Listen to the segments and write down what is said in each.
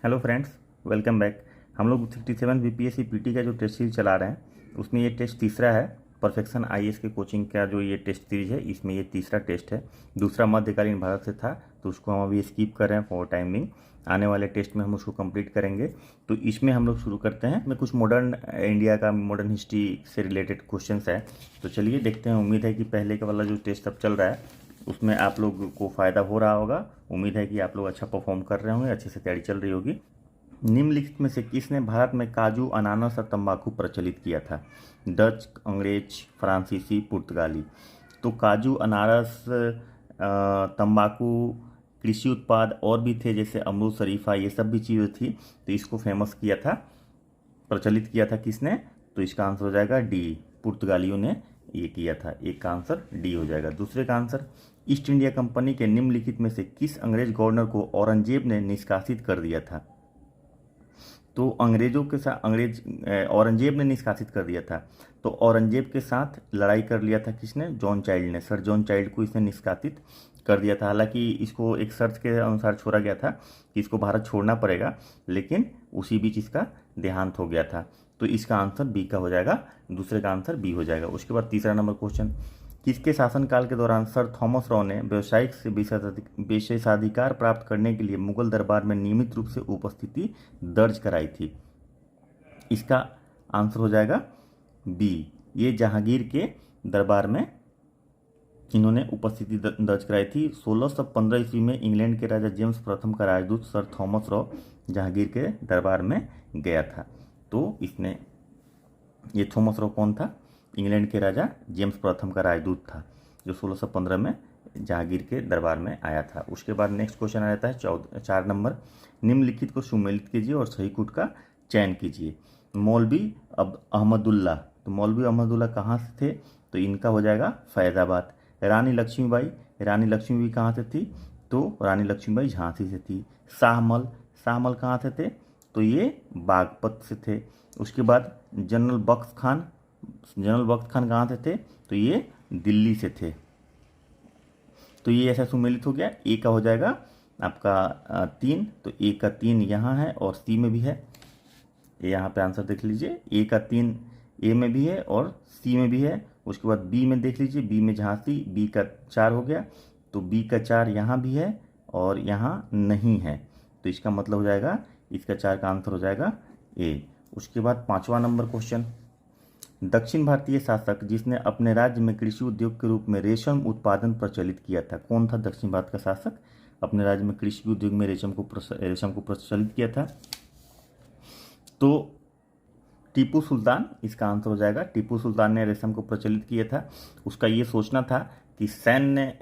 Hello friends, welcome back. हम लोग 67 BPSC PT का जो टेस्ट सीरीज चला रहे हैं उसमें ये टेस्ट तीसरा है। परफेक्शन आईएएस के कोचिंग का जो ये टेस्ट सीरीज है इसमें ये तीसरा टेस्ट है। दूसरा मध्यकालीन भारत से था तो उसको हम अभी स्किप कर रहे हैं फॉर टाइमिंग। आने वाले टेस्ट में हम उसको कंप्लीट करेंगे। तो इसमें हम लोग शुरू करते हैं। मैं कुछ मॉडर्न इंडिया का मॉडर्न हिस्ट्री से रिलेटेड क्वेश्चंस है, तो चलिए देखते हैं। उम्मीद है कि पहले का वाला जो टेस्ट अब चल रहा है उसमें आप लोग को फ़ायदा हो रहा होगा। उम्मीद है कि आप लोग अच्छा परफॉर्म कर रहे होंगे, अच्छे से तैयारी चल रही होगी। निम्नलिखित में से किसने भारत में काजू, अनानास और तंबाकू प्रचलित किया था? डच, अंग्रेज, फ्रांसीसी, पुर्तगाली। तो काजू, अनारस, तंबाकू, कृषि उत्पाद और भी थे जैसे अमरूद, शरीफा, ये सब भी चीज़ें थी। तो इसको फेमस किया था, प्रचलित किया था किसने? तो इसका आंसर हो जाएगा डी, पुर्तगालियों ने ये किया था। एक का आंसर डी हो जाएगा। दूसरे का आंसर, ईस्ट इंडिया कंपनी के निम्नलिखित में से किस अंग्रेज गवर्नर को औरंगजेब ने निष्कासित कर दिया था? तो अंग्रेजों के साथ औरंगजेब ने निष्कासित कर दिया था। तो औरंगजेब के साथ लड़ाई कर लिया था किसने? जॉन चाइल्ड ने। सर जॉन चाइल्ड को इसने निष्कासित कर दिया था। हालांकि इसको एक शर्त के अनुसार छोड़ा गया था कि इसको भारत छोड़ना पड़ेगा, लेकिन उसी बीच इसका देहांत हो गया था। तो इसका आंसर बी का हो जाएगा। दूसरे का आंसर बी हो जाएगा। उसके बाद तीसरा नंबर क्वेश्चन, किसके शासनकाल के दौरान सर थॉमस रॉ ने व्यावसायिक से विशेषाधिकार प्राप्त करने के लिए मुगल दरबार में नियमित रूप से उपस्थिति दर्ज कराई थी? इसका आंसर हो जाएगा बी। ये जहांगीर के दरबार में इन्होंने उपस्थिति दर्ज कराई थी। 1615 ईस्वी में इंग्लैंड के राजा जेम्स प्रथम का राजदूत सर थॉमस रॉ जहांगीर के दरबार में गया था। तो इसने, ये थॉमस रॉ कौन था? इंग्लैंड के राजा जेम्स प्रथम का राजदूत था जो 1615 में जहांगीर के दरबार में आया था। उसके बाद नेक्स्ट क्वेश्चन आ जाता है 4 नंबर, निम्नलिखित को सुमेलित कीजिए और सही कूट का चयन कीजिए। मौलवी अब अहमदुल्ला, तो मौलवी अहमदुल्ला कहाँ से थे? तो इनका हो जाएगा फैज़ाबाद। रानी लक्ष्मीबाई, रानी लक्ष्मीबाई कहाँ से थी? तो रानी लक्ष्मीबाई झांसी से थी। शाहमल, शाहमल कहाँ से थे? तो ये बागपत से थे। उसके बाद जनरल बख्श खान, जनरल बख्श खान कहाँ से थे? तो ये दिल्ली से थे। तो ये ऐसा सुमेलित हो गया। ए का हो जाएगा आपका 3, तो ए का 3 यहाँ है और सी में भी है। यहाँ पे आंसर देख लीजिए, ए का 3 ए में भी है और सी में भी है। उसके बाद बी में देख लीजिए, बी में झांसी, बी का 4 हो गया। तो बी का 4 यहाँ भी है और यहाँ नहीं है। तो इसका मतलब हो जाएगा, इसका 4 का आंसर हो जाएगा ए। उसके बाद 5वां नंबर क्वेश्चन, दक्षिण भारतीय शासक जिसने अपने राज्य में कृषि उद्योग के रूप में रेशम उत्पादन प्रचलित किया था, कौन था दक्षिण भारत का शासक? अपने राज्य में कृषि उद्योग में रेशम को प्रचलित किया था। तो टीपू सुल्तान इसका आंसर हो जाएगा। टीपू सुल्तान ने रेशम को प्रचलित किया था। उसका ये सोचना था कि सैन्य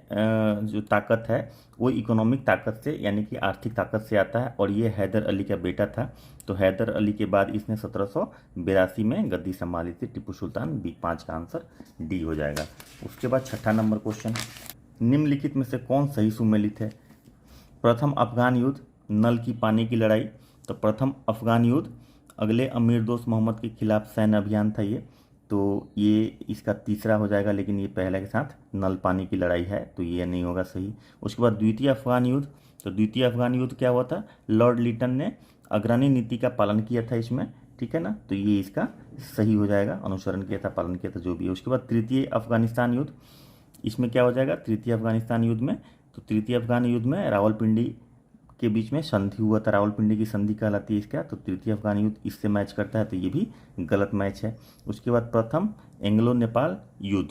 जो ताकत है वो इकोनॉमिक ताकत से यानी कि आर्थिक ताकत से आता है, और ये हैदर अली का बेटा था। तो हैदर अली के बाद इसने 1782 में गद्दी संभाली थी टीपू सुल्तान। बी 5 का आंसर डी हो जाएगा। उसके बाद 6ठा नंबर क्वेश्चन, निम्नलिखित में से कौन सही सुमेलित है? प्रथम अफगान युद्ध, नल की पानी की लड़ाई। तो प्रथम अफगान युद्ध अगले अमीर दोस्त मोहम्मद के खिलाफ सैन्य अभियान था ये। तो ये इसका तीसरा हो जाएगा, लेकिन ये पहले के साथ नल पानी की लड़ाई है तो ये नहीं होगा सही। उसके बाद द्वितीय अफगान युद्ध, तो द्वितीय अफगान युद्ध क्या हुआ था? लॉर्ड लिटन ने अग्रणी नीति का पालन किया था इसमें, ठीक है ना। तो ये इसका सही हो जाएगा, अनुसरण किया था, पालन किया था, जो भी है। उसके बाद तृतीय अफगानिस्तान युद्ध, इसमें क्या हो जाएगा? तृतीय अफगानिस्तान युद्ध में, तो तृतीय अफगान युद्ध में रावलपिंडी के बीच में संधि हुआ था, रावलपिंडी की संधि कहलाती है इसका। तो तृतीय अफगान युद्ध इससे मैच करता है, तो ये भी गलत मैच है। उसके बाद प्रथम एंग्लो नेपाल युद्ध,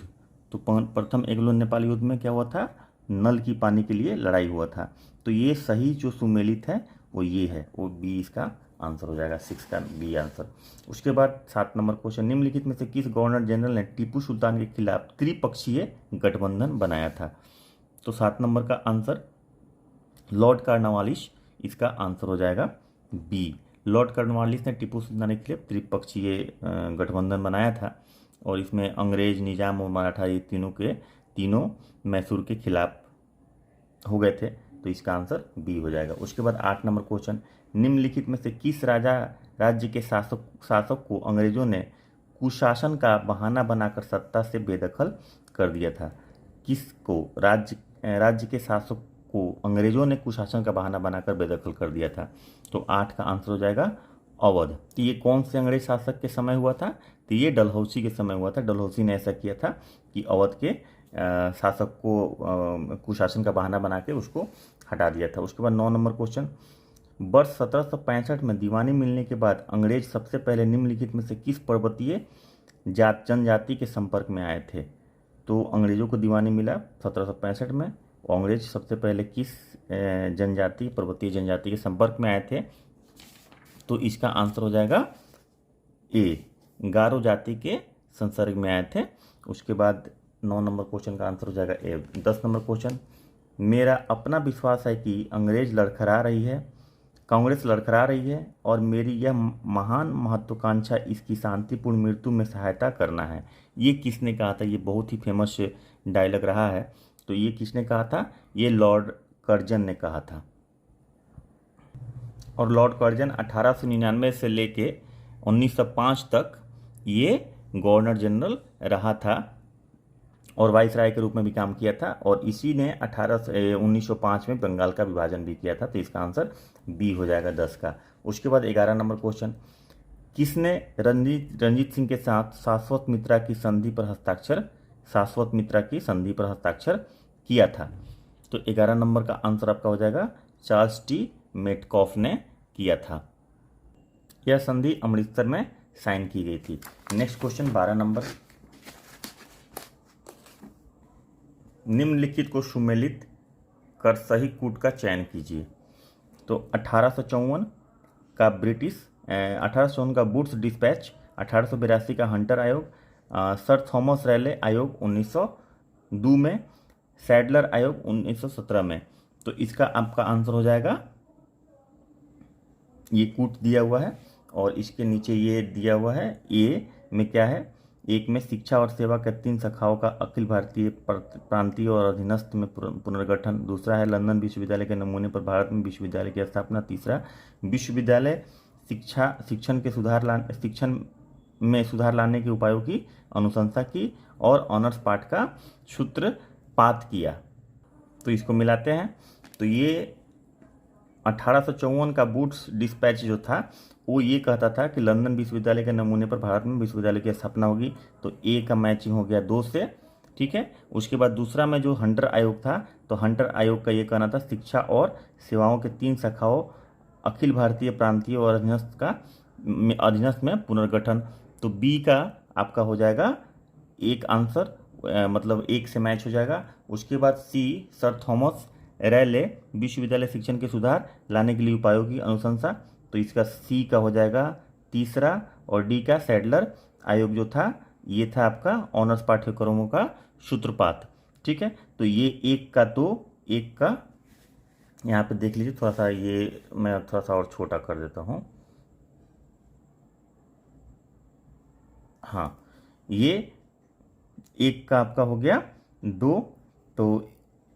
तो प्रथम एंग्लो नेपाल युद्ध में क्या हुआ था? नल की पानी के लिए लड़ाई हुआ था। तो ये सही जो सुमेलित है वो ये है, वो बी इसका आंसर हो जाएगा, 6 का बी आंसर। उसके बाद 7 नंबर क्वेश्चन, निम्नलिखित में से किस गवर्नर जनरल ने टीपू सुल्तान के खिलाफ त्रिपक्षीय गठबंधन बनाया था? तो 7 नंबर का आंसर लॉर्ड कॉर्नवालिस इसका आंसर हो जाएगा बी। लॉर्ड कॉर्नवालिस ने टीपू सुल्तान के खिलाफ त्रिपक्षीय गठबंधन बनाया था, और इसमें अंग्रेज, निजाम और मराठा ये तीनों के तीनों मैसूर के खिलाफ हो गए थे। तो इसका आंसर बी हो जाएगा। उसके बाद 8 नंबर क्वेश्चन, निम्नलिखित में से किस राज्य के शासक को अंग्रेजों ने कुशासन का बहाना बनाकर सत्ता से बेदखल कर दिया था? किसको? राज्य के शासक को अंग्रेजों ने कुशासन का बहाना बनाकर बेदखल कर दिया था। तो 8 का आंसर हो जाएगा अवध। तो ये कौन से अंग्रेज शासक के समय हुआ था? तो ये डलहौसी के समय हुआ था। डलहौसी ने ऐसा किया था कि अवध के शासक को कुशासन का बहाना बना के उसको हटा दिया था। उसके बाद 9 नंबर क्वेश्चन, वर्ष 1765 में दीवानी मिलने के बाद अंग्रेज सबसे पहले निम्नलिखित में से किस पर्वतीय जनजाति के संपर्क में आए थे? तो अंग्रेजों को दीवानी मिला 1765 में, और अंग्रेज सबसे पहले किस जनजाति, पर्वतीय जनजाति के संपर्क में आए थे? तो इसका आंसर हो जाएगा ए, गारो जाति के संसर्ग में आए थे। उसके बाद 9 नंबर क्वेश्चन का आंसर हो जाएगा ए। 10 नंबर क्वेश्चन, मेरा अपना विश्वास है कि अंग्रेज लड़खड़ा रही है, कांग्रेस लड़खड़ा रही है और मेरी यह महान महत्वाकांक्षा इसकी शांतिपूर्ण मृत्यु में सहायता करना है। ये किसने कहा था? ये बहुत ही फेमस डायलॉग रहा है। तो ये किसने कहा था? ये लॉर्ड कर्जन ने कहा था। और लॉर्ड कर्जन 1899 से लेके 1905 तक ये गवर्नर जनरल रहा था और वाइसराय के रूप में भी काम किया था, और इसी ने 1905 में बंगाल का विभाजन भी किया था। तो इसका आंसर बी हो जाएगा 10 का। उसके बाद 11 नंबर क्वेश्चन, किसने रंजीत सिंह के साथ शाश्वत मित्रा की संधि पर हस्ताक्षर किया था? तो 11 नंबर का आंसर आपका हो जाएगा चार्ल्स टी मेटकॉफ ने किया था। यह संधि अमृतसर में साइन की गई थी। नेक्स्ट क्वेश्चन 12 नंबर, निम्नलिखित को सुमेलित कर सही कूट का चयन कीजिए। तो 1854 का 1854 का वुड्स डिस्पैच, 1882 का हंटर आयोग, सर थॉमस रैले आयोग 1902 में, सैडलर आयोग 1917 में। तो इसका आपका आंसर हो जाएगा, ये कूट दिया हुआ है और इसके नीचे ये दिया हुआ है। ए में क्या है? एक में शिक्षा और सेवा के 3 शाखाओं का अखिल भारतीय प्रांतीय और अधीनस्थ में पुनर्गठन। दूसरा है लंदन विश्वविद्यालय के नमूने पर भारत में विश्वविद्यालय की स्थापना। तीसरा, विश्वविद्यालय शिक्षण में सुधार लाने के उपायों की अनुशंसा की, और ऑनर्स पाठ का सूत्रपात किया। तो इसको मिलाते हैं। तो ये 1854 का वुड्स डिस्पैच जो था वो ये कहता था कि लंदन विश्वविद्यालय के नमूने पर भारत में विश्वविद्यालय की स्थापना होगी। तो ए का मैचिंग हो गया 2 से, ठीक है। उसके बाद दूसरा में जो हंटर आयोग था, तो हंटर आयोग का ये कहना था शिक्षा और सेवाओं के 3 शाखाओं अखिल भारतीय प्रांतीय और अधीनस्थ में पुनर्गठन। तो बी का आपका हो जाएगा एक आंसर, मतलब 1 से मैच हो जाएगा। उसके बाद सी, सर थॉमस रैले विश्वविद्यालय शिक्षण के सुधार लाने के लिए उपायों की अनुशंसा। तो इसका सी का हो जाएगा तीसरा, और डी का सैडलर आयोग जो था ये था आपका ऑनर्स पाठ्यक्रमों का सूत्रपात, ठीक है। तो ये 1 का 2, 1 का यहाँ पे देख लीजिए, थोड़ा सा ये मैं थोड़ा सा और छोटा कर देता हूँ। हाँ, ये 1 का आपका हो गया 2, तो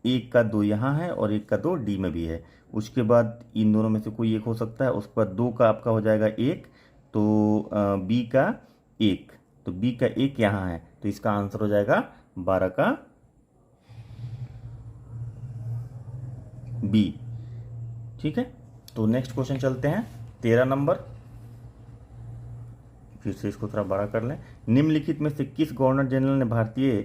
1 का 2 यहाँ है और 1 का 2 डी में भी है। उसके बाद इन दोनों में से कोई एक हो सकता है। उसके बाद 2 का आपका हो जाएगा 1, तो बी का 1, तो बी का 1 यहाँ है। तो इसका आंसर हो जाएगा 12 का बी, ठीक है। तो नेक्स्ट क्वेश्चन चलते हैं 13 नंबर, फिर से इसको थोड़ा बड़ा कर लें। निम्नलिखित में से किस गवर्नर जनरल ने भारतीय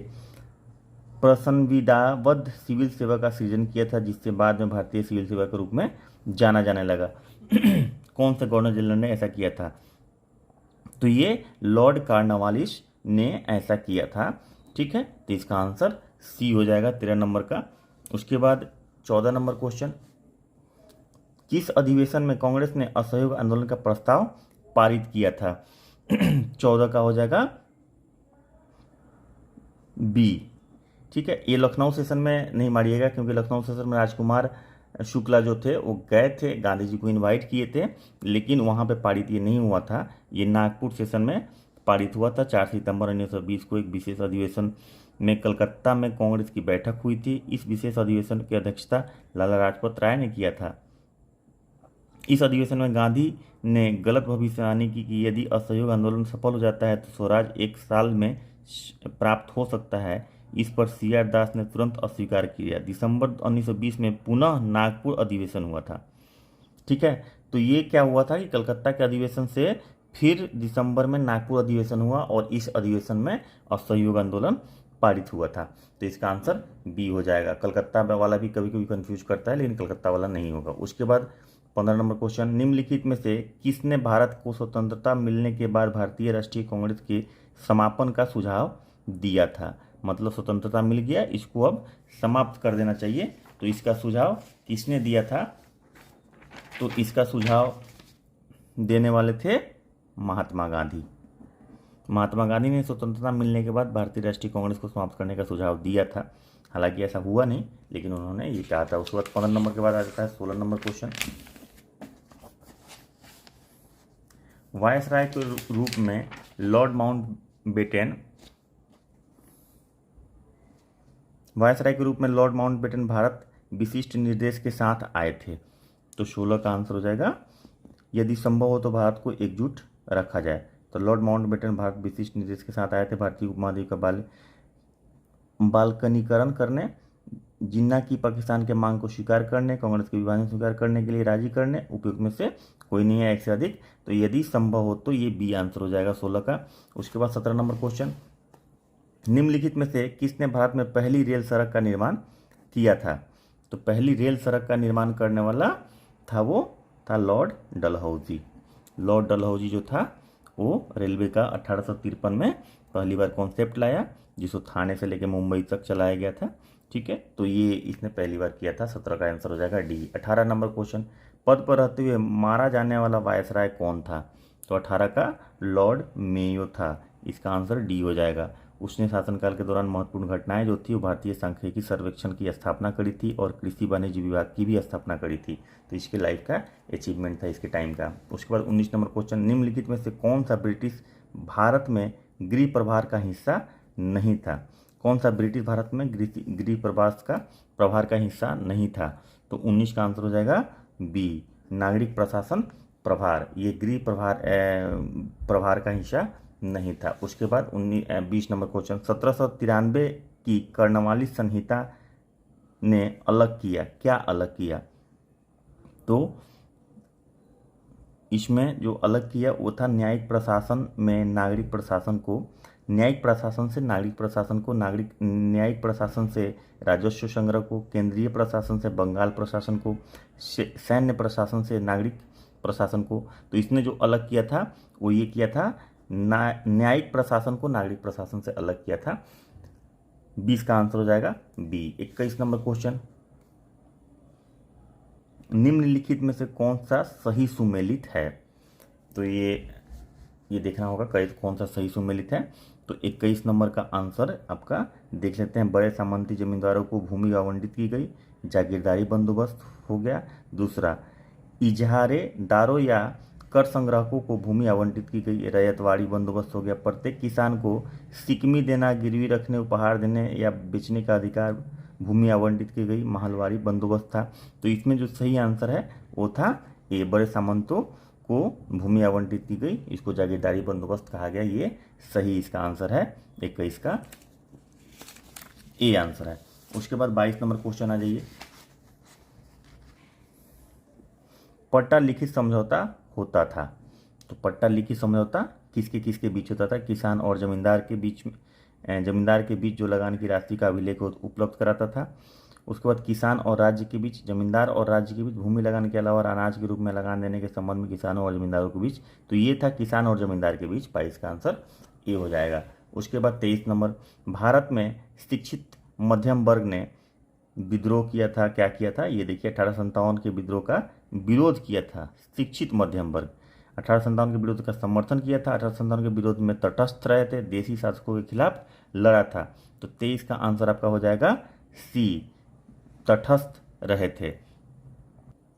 प्रसंविदाबद्ध सिविल सेवा का सृजन किया था, जिससे बाद में भारतीय सिविल सेवा के रूप में जाना जाने लगा? कौन से गवर्नर जनरल ने ऐसा किया था? तो ये लॉर्ड कॉर्नवालिस ने ऐसा किया था, ठीक है। तो इसका आंसर सी हो जाएगा 13 नंबर का। उसके बाद 14 नंबर क्वेश्चन, किस अधिवेशन में कांग्रेस ने असहयोग आंदोलन का प्रस्ताव पारित किया था? 14 का हो जाएगा बी, ठीक है। ये लखनऊ सेशन में नहीं मारिएगा, क्योंकि लखनऊ सेशन में राजकुमार शुक्ला जो थे वो गए थे, गांधी जी को इनवाइट किए थे, लेकिन वहाँ पे पारित ये नहीं हुआ था। ये नागपुर सेशन में पारित हुआ था। 4 सितंबर 1920 को एक विशेष अधिवेशन में कलकत्ता में कांग्रेस की बैठक हुई थी। इस विशेष अधिवेशन की अध्यक्षता लाला लाजपत राय ने किया था। इस अधिवेशन में गांधी ने गलत भविष्यवाणी की कि यदि असहयोग आंदोलन सफल हो जाता है तो स्वराज 1 साल में प्राप्त हो सकता है। इस पर CR दास ने तुरंत अस्वीकार किया। दिसंबर 1920 में पुनः नागपुर अधिवेशन हुआ था। ठीक है, तो ये क्या हुआ था कि कलकत्ता के अधिवेशन से फिर दिसंबर में नागपुर अधिवेशन हुआ और इस अधिवेशन में असहयोग आंदोलन पारित हुआ था। तो इसका आंसर बी हो जाएगा। कलकत्ता वाला भी कभी कभी कंफ्यूज करता है, लेकिन कलकत्ता वाला नहीं होगा। उसके बाद 15 नंबर क्वेश्चन, निम्नलिखित में से किसने भारत को स्वतंत्रता मिलने के बाद भारतीय राष्ट्रीय कांग्रेस के समापन का सुझाव दिया था? मतलब स्वतंत्रता मिल गया, इसको अब समाप्त कर देना चाहिए। तो इसका सुझाव किसने दिया था? तो इसका सुझाव देने वाले थे महात्मा गांधी। महात्मा गांधी ने स्वतंत्रता मिलने के बाद भारतीय राष्ट्रीय कांग्रेस को समाप्त करने का सुझाव दिया था। हालांकि ऐसा हुआ नहीं, लेकिन उन्होंने ये कहा था। उसके बाद 15 नंबर के बाद आ जाता है 16 नंबर क्वेश्चन, वायसराय के रूप में लॉर्ड माउंटबेटन भारत विशिष्ट निर्देश के साथ आए थे। तो 16 का आंसर हो जाएगा, यदि संभव हो तो भारत को एकजुट रखा जाए। तो लॉर्ड माउंटबेटन भारत विशिष्ट निर्देश के साथ आए थे भारतीय उपमहाद्वीप का बाल्कनीकरण करने, जिन्ना की पाकिस्तान के मांग को स्वीकार करने, कांग्रेस के विभाजन स्वीकार करने के लिए राजी करने, उपयुक्त में से कोई नहीं है एक से अधिक। तो यदि संभव हो तो ये बी आंसर हो जाएगा 16 का। उसके बाद 17 नंबर क्वेश्चन, निम्नलिखित में से किसने भारत में पहली रेल सड़क का निर्माण किया था? तो पहली रेल सड़क का निर्माण करने वाला था वो था लॉर्ड डलहौजी। लॉर्ड डलहौजी जो था वो रेलवे का 1853 में पहली बार कॉन्सेप्ट लाया, जिसको थाने से लेकर मुंबई तक चलाया गया था। ठीक है, तो ये इसने पहली बार किया था। 17 का आंसर हो जाएगा डी। 18 नंबर क्वेश्चन, पद पर रहते हुए मारा जाने वाला वायसराय कौन था? तो 18 का लॉर्ड मेयो था। इसका आंसर डी हो जाएगा। उसने शासनकाल के दौरान महत्वपूर्ण घटनाएं जो थी वो भारतीय सांख्यिकी सर्वेक्षण की स्थापना करी थी और कृषि वाणिज्य विभाग की भी स्थापना करी थी। तो इसके लाइफ का अचीवमेंट था इसके टाइम का। उसके बाद 19 नंबर क्वेश्चन, निम्नलिखित में से कौन सा ब्रिटिश भारत में गृह प्रभार का हिस्सा नहीं था? कौन सा ब्रिटिश भारत में गृह प्रभार का हिस्सा नहीं था? तो 19 का आंसर हो जाएगा बी, नागरिक प्रशासन प्रभार। ये गृह प्रभार का हिस्सा नहीं था। उसके बाद 20 नंबर क्वेश्चन, 1793 की कर्णवाली संहिता ने अलग किया, क्या अलग किया? तो इसमें जो अलग किया वो था न्यायिक प्रशासन में न्यायिक प्रशासन से राजस्व संग्रह को, केंद्रीय प्रशासन से बंगाल प्रशासन को, सैन्य प्रशासन से नागरिक प्रशासन को। तो इसने जो अलग किया था वो ये किया था, न्यायिक प्रशासन को नागरिक प्रशासन से अलग किया था। 20 का आंसर हो जाएगा बी। 21 नंबर क्वेश्चन, निम्नलिखित में से कौन सा सही सुमेलित है? तो ये देखना होगा कौन सा सही सुमेलित है। तो 21 नंबर का आंसर आपका देख लेते हैं, बड़े सामंती जमींदारों को भूमि आवंटित की गई, जागीरदारी बंदोबस्त हो गया। दूसरा, इजहारे दारों या कर संग्राहकों को भूमि आवंटित की गई, रैयतवाड़ी बंदोबस्त हो गया। प्रत्येक किसान को सिकमी देना, गिरवी रखने, उपहार देने या बेचने का अधिकार, भूमि आवंटित की गई, महलवाड़ी बंदोबस्त था। तो इसमें जो सही आंसर है वो था ये, बड़े सामंतों को भूमि आवंटित की गई, इसको जागीरदारी बंदोबस्त कहा गया। ये सही इसका आंसर है, 21 का ए आंसर है। उसके बाद 22 नंबर क्वेश्चन आ जाइए, पट्टा लिखित समझौता होता था। तो पट्टा लिखित समझौता किसके किसके बीच होता था? किसान और जमींदार के बीच जो लगान की राशि का अभिलेख उपलब्ध कराता था। उसके बाद किसान और राज्य के बीच, जमींदार और राज्य के बीच भूमि लगान के अलावा अनाज के रूप में लगान देने के संबंध में किसानों और जमींदारों के बीच। तो ये था किसान और जमींदार के बीच। 22 का आंसर ए हो जाएगा। उसके बाद 23 नंबर, भारत में शिक्षित मध्यम वर्ग ने विद्रोह किया था, क्या किया था? ये देखिए, 1857 के विद्रोह का विरोध किया था शिक्षित मध्यम वर्ग। 1857 के विरोध का समर्थन किया था, 1857 के विरोध में तटस्थ रहे थे, देशी शासकों के खिलाफ लड़ा था। तो 23 का आंसर आपका हो जाएगा सी, तटस्थ रहे थे,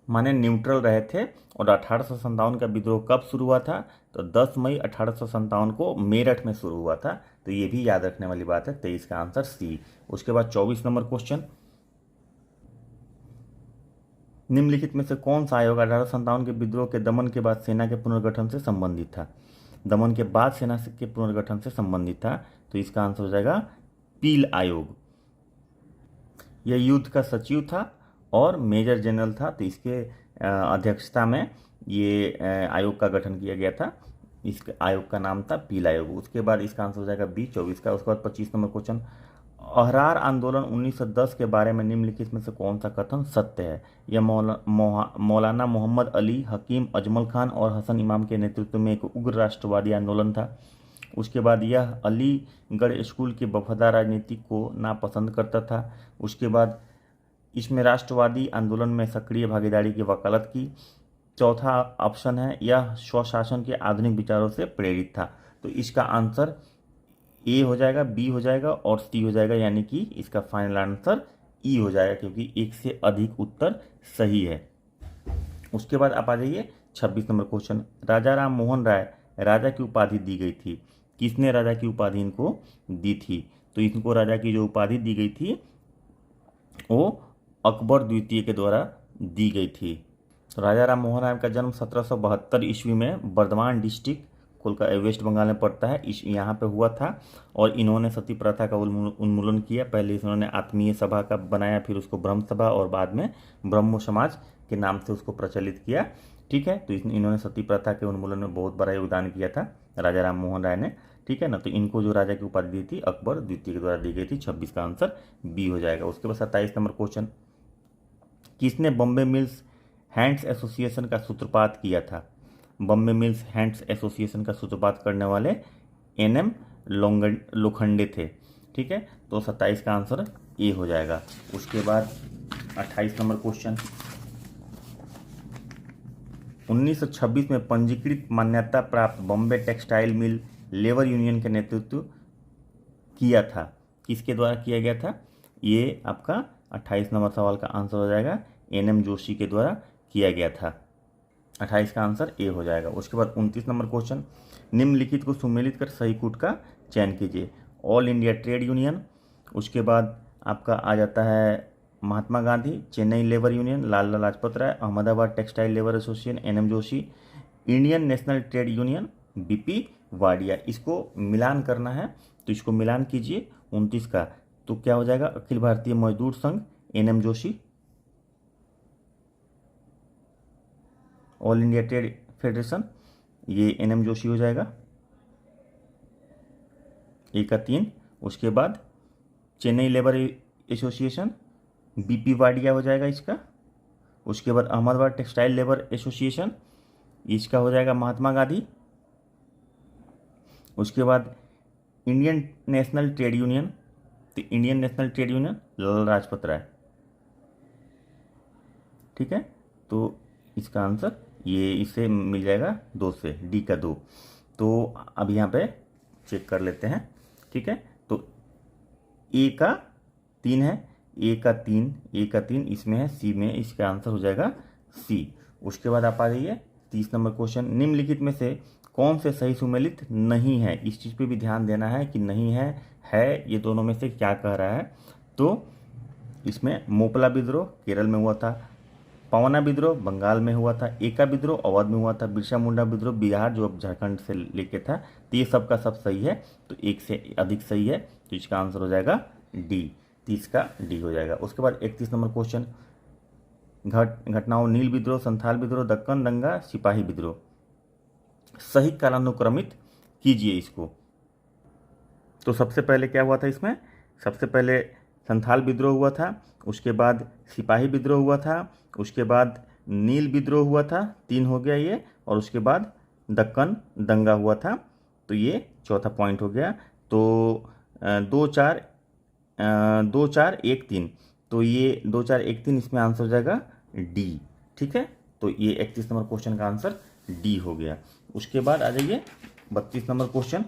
माने न्यूट्रल रहे थे। और 1857 का विद्रोह कब शुरू हुआ था? तो 10 मई 1857 को मेरठ में शुरू हुआ था। तो ये भी याद रखने वाली बात है, 23 का आंसर सी। उसके बाद 24 नंबर क्वेश्चन, निम्नलिखित में से कौन सा आयोग 1857 के विद्रोह के दमन के बाद सेना के पुनर्गठन से संबंधित था? दमन के बाद सेना के पुनर्गठन से संबंधित था। तो इसका आंसर हो जाएगा पील आयोग। यह युद्ध का सचिव था और मेजर जनरल था, तो इसके अध्यक्षता में ये आयोग का गठन किया गया था। इस आयोग का नाम था पील आयोग। उसके बाद इसका आंसर हो जाएगा बी 24 का। उसके बाद 25 नंबर क्वेश्चन, अहरार आंदोलन 1910 के बारे में निम्नलिखित में से कौन सा कथन सत्य है? यह मौलाना मोहम्मद अली, हकीम अजमल खान और हसन इमाम के नेतृत्व में एक उग्र राष्ट्रवादी आंदोलन था। उसके बाद यह अलीगढ़ स्कूल की वफादार राजनीति को नापसंद करता था। उसके बाद इसमें राष्ट्रवादी आंदोलन में सक्रिय भागीदारी की वकालत की। चौथा ऑप्शन है, यह स्वशासन के आधुनिक विचारों से प्रेरित था। तो इसका आंसर ए हो जाएगा, बी हो जाएगा और सी हो जाएगा, यानी कि इसका फाइनल आंसर ई हो जाएगा, क्योंकि एक से अधिक उत्तर सही है। उसके बाद आप आ जाइए 26 नंबर क्वेश्चन, राजा राम मोहन राय राजा की उपाधि दी गई थी। किसने राजा की उपाधि इनको दी थी? तो इनको राजा की जो उपाधि दी गई थी वो अकबर द्वितीय के द्वारा दी गई थी। तो राजा राम मोहन राय का जन्म 1772 ईस्वी में बर्धमान डिस्ट्रिक्ट कोलकाता वेस्ट बंगाल में पड़ता है, इस यहाँ पे हुआ था। और इन्होंने सती प्रथा का उन्मूलन किया। पहले इन्होंने आत्मीय सभा का बनाया, फिर उसको ब्रह्म सभा और बाद में ब्रह्मो समाज के नाम से उसको प्रचलित किया। ठीक है, तो इन्होंने सती प्रथा के उन्मूलन में बहुत बड़ा योगदान किया था राजा राम मोहन राय ने। ठीक है ना, तो इनको जो राजा की उपाधि दी थी अकबर द्वितीय के द्वारा दी गई थी। 26 का आंसर बी हो जाएगा। उसके बाद 27 नंबर क्वेश्चन, किसने बॉम्बे मिल्स हैंड्स एसोसिएशन का सूत्रपात किया था? बॉम्बे मिल्स हैंड्स एसोसिएशन का सूत्रपात करने वाले एनएम लोखंडे थे। ठीक है, तो 27 का आंसर ए हो जाएगा। उसके बाद 28 नंबर क्वेश्चन, 1926 में पंजीकृत मान्यता प्राप्त Bombay textile mill labour union के नेतृत्व किया था। किसके द्वारा किया गया था? ये आपका 28 नंबर सवाल का आंसर हो जाएगा, एनएम जोशी के द्वारा किया गया था। 28 का आंसर ए हो जाएगा। उसके बाद 29 नंबर क्वेश्चन, निम्नलिखित को सुमेलित कर सही कूट का चयन कीजिए। ऑल इंडिया ट्रेड यूनियन, उसके बाद आपका आ जाता है Mahatma Gandhi, Chennai labour union, Lala Lajpat Rai, Ahmedabad textile labour association NM Joshi, Indian national trade union BP Wadia. इसको मिलान करना है, तो इसको मिलान कीजिए 29 का, तो क्या हो जाएगा? अखिल Bharatiya Mazdoor Sangh NM Joshi, all India trade federation ये एनएम जोशी हो जाएगा, ए का 3। उसके बाद Chennai labour association BP Wadia हो जाएगा इसका। उसके बाद अहमदाबाद टेक्सटाइल लेबर एसोसिएशन, इसका हो जाएगा महात्मा गांधी। उसके बाद इंडियन नेशनल ट्रेड यूनियन, तो Indian national trade union Lala Lajpat राय। ठीक है, तो इसका आंसर ये इससे मिल जाएगा 2 से, डी का 2। तो अब यहाँ पे चेक कर लेते हैं। ठीक है, तो ए का 3 है, ए का 3 इसमें है, सी में, इसका आंसर हो जाएगा सी। उसके बाद आप आ जाइए 30 नंबर क्वेश्चन, निम्नलिखित में से कौन से सही सुमेलित नहीं है? इस चीज़ पे भी ध्यान देना है कि नहीं है ये दोनों में से क्या कह रहा है। तो इसमें मोपला विद्रोह केरल में हुआ था, पवना विद्रोह बंगाल में हुआ था, एका विद्रोह अवध में हुआ था, बिरसा मुंडा विद्रोह बिहार जो अब झारखंड से लेके था। तो ये सब का सब सही है, तो एक से अधिक सही है, तो इसका आंसर हो जाएगा डी, 30 का डी हो जाएगा। उसके बाद 31 नंबर क्वेश्चन, घटनाओं नील विद्रोह, संथाल विद्रोह, दक्कन दंगा, सिपाही विद्रोह, सही कालानुक्रमित कीजिए इसको। तो सबसे पहले क्या हुआ था इसमें? सबसे पहले संथाल विद्रोह हुआ था, उसके बाद सिपाही विद्रोह हुआ था, उसके बाद नील विद्रोह हुआ था, 3 हो गया ये, और उसके बाद दक्कन दंगा हुआ था, तो ये चौथा पॉइंट हो गया। तो 2 4 1 3, तो ये 2 4 1 3 इसमें आंसर हो जाएगा डी। ठीक है, तो ये 31 नंबर क्वेश्चन का आंसर डी हो गया। उसके बाद आ जाइए 32 नंबर क्वेश्चन।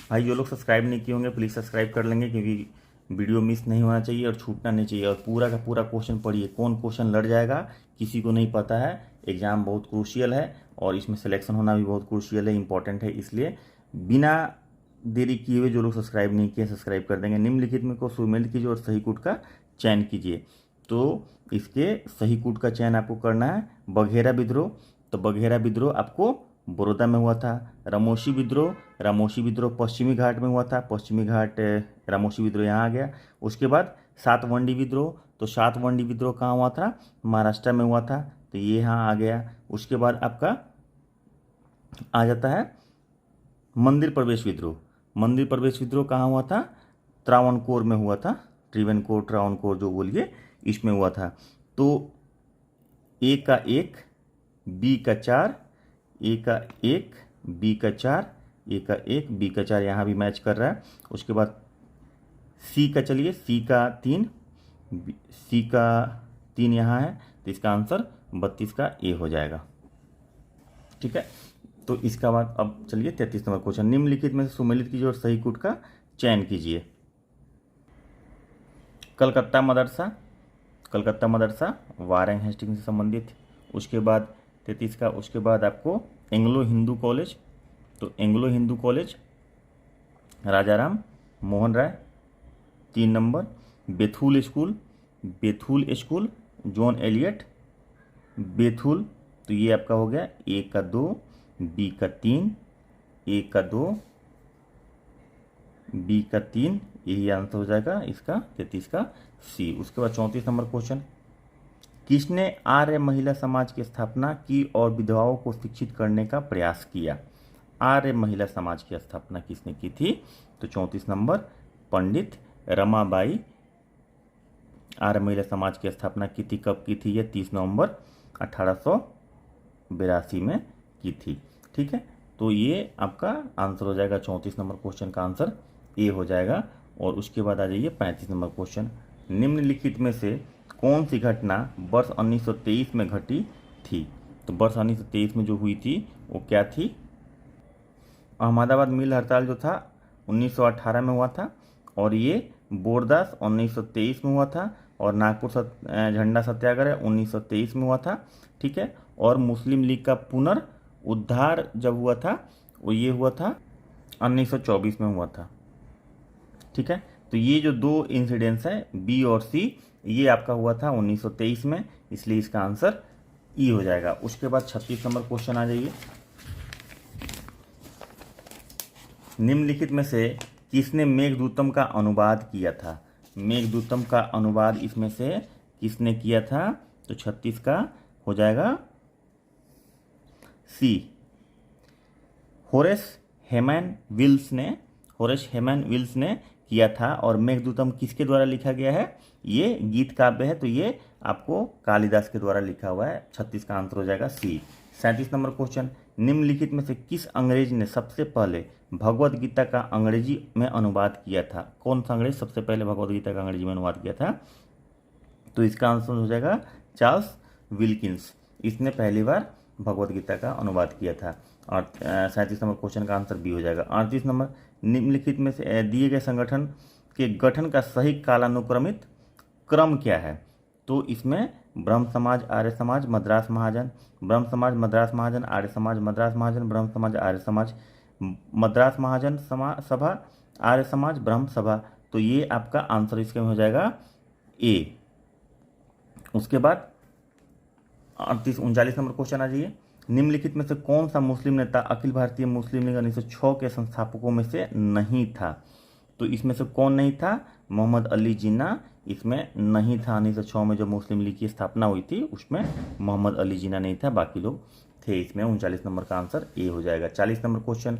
भाई जो लोग सब्सक्राइब नहीं किए होंगे प्लीज़ सब्सक्राइब कर लेंगे, क्योंकि वीडियो मिस नहीं होना चाहिए और छूटना नहीं चाहिए। और पूरा का पूरा क्वेश्चन पढ़िए, कौन क्वेश्चन लड़ जाएगा किसी को नहीं पता है। एग्ज़ाम बहुत क्रूशियल है और इसमें सिलेक्शन होना भी बहुत क्रूशियल है, इंपॉर्टेंट है, इसलिए बिना देरी किए हुए जो लोग सब्सक्राइब नहीं किए सब्सक्राइब कर देंगे। निम्नलिखित में को सुमेलित कीजिए और सही कूट का चयन कीजिए। तो इसके सही कूट का चयन आपको करना है बघेरा विद्रोह। तो बघेरा विद्रोह आपको बड़ौदा में हुआ था। रामोशी विद्रोह पश्चिमी घाट में हुआ था, पश्चिमी घाट रामोशी विद्रोह यहाँ आ गया। उसके बाद सातवंडी विद्रोह, तो सातवंडी विद्रोह कहाँ हुआ था? महाराष्ट्र में हुआ था, तो ये यहाँ आ गया। उसके बाद आपका आ जाता है मंदिर प्रवेश विद्रोह कहाँ हुआ था? त्रावणकोर में हुआ था, ट्रावणकोर जो बोलिए, इसमें हुआ था। तो ए का 1, बी का 4, ए का 1, बी का 4, ए का 1, बी का 4 यहाँ भी मैच कर रहा है। उसके बाद सी का, चलिए सी का 3, सी का 3 यहाँ है, तो इसका आंसर 32 का ए हो जाएगा। ठीक है, तो इसका बाद अब चलिए 33 नंबर क्वेश्चन, निम्नलिखित में से सुमेलित कीजिए और सही कूट का चयन कीजिए। कलकत्ता मदरसा वारेंग हेस्टिंग से संबंधित। उसके बाद 33 का, उसके बाद आपको एंग्लो हिंदू कॉलेज, तो Anglo Hindu college Rajaram Mohan Roy 3 number. बेथुल school John Elliott बेथुल, तो ये आपका हो गया ए का 2, बी का 3, ए का 2, बी का 3, यही आंसर हो जाएगा इसका 33 का सी। उसके बाद 34 नंबर क्वेश्चन, किसने आर्य महिला समाज की स्थापना की और विधवाओं को शिक्षित करने का प्रयास किया? आर्य महिला समाज की स्थापना किसने की थी? तो 34 नंबर पंडित रमाबाई आर्य महिला समाज की स्थापना की थी। कब की थी? ये 30 नवंबर 1882 में की थी। ठीक है, तो ये आपका आंसर हो जाएगा 34 नंबर क्वेश्चन का आंसर ए हो जाएगा। और उसके बाद आ जाइए 35 नंबर क्वेश्चन, निम्नलिखित में से कौन सी घटना वर्ष 1923 में घटी थी? तो वर्ष 1923 में जो हुई थी वो क्या थी? अहमदाबाद मिल हड़ताल जो था 1918 में हुआ था, और ये बोरदास 1923 में हुआ था, और नागपुर झंडा सत्याग्रह 1923 में हुआ था। ठीक है, और मुस्लिम लीग का पुनर्उद्धार जब हुआ था वो ये हुआ था 1924 में हुआ था। ठीक है, तो ये जो दो इंसिडेंट्स हैं बी और सी, ये आपका हुआ था 1923 में, इसलिए इसका आंसर ई हो जाएगा। उसके बाद 36 नंबर क्वेश्चन आ जाइए, निम्नलिखित में से किसने मेघदूतम का अनुवाद किया था? मेघदूतम का अनुवाद इसमें से किसने किया था? तो 36 का हो जाएगा सी, होरेस हेमन विल्स ने किया था। और मेघदूतम किसके द्वारा लिखा गया है? ये गीत काव्य है, तो ये आपको कालिदास के द्वारा लिखा हुआ है। 36 का आंसर हो जाएगा सी। 37 नंबर क्वेश्चन, निम्नलिखित में से किस अंग्रेज ने सबसे पहले भगवत गीता का अंग्रेजी में अनुवाद किया था? कौन सा अंग्रेज सबसे पहले भगवत गीता का अंग्रेजी में अनुवाद किया था? तो इसका आंसर हो जाएगा चार्ल्स विल्किंस, इसने पहली बार भगवत गीता का अनुवाद किया था। और 37 नंबर क्वेश्चन का आंसर बी हो जाएगा। 38 नंबर, निम्नलिखित में से दिए गए संगठन के गठन का सही कालानुक्रमित क्रम क्या है? तो इसमें ब्रह्म समाज आर्य समाज मद्रास महाजन, ब्रह्म समाज मद्रास महाजन आर्य समाज मद्रास महाजन, ब्रह्म समाज आर्य समाज मद्रास महाजन सभा आर्य समाज ब्रह्म सभा, तो ये आपका आंसर इसके में हो जाएगा ए। उसके बाद 39 नंबर क्वेश्चन आ जाइए, निम्नलिखित में से कौन सा मुस्लिम नेता अखिल भारतीय मुस्लिम लीग 1906 के संस्थापकों में से नहीं था? तो इसमें से कौन नहीं था? मोहम्मद अली जिन्ना इसमें नहीं था। 1906 में जो मुस्लिम लीग की स्थापना हुई थी उसमें मोहम्मद अली जिन्ना नहीं था, बाकी लोग थे। इसमें 39 नंबर का आंसर ए हो जाएगा। 40 नंबर क्वेश्चन,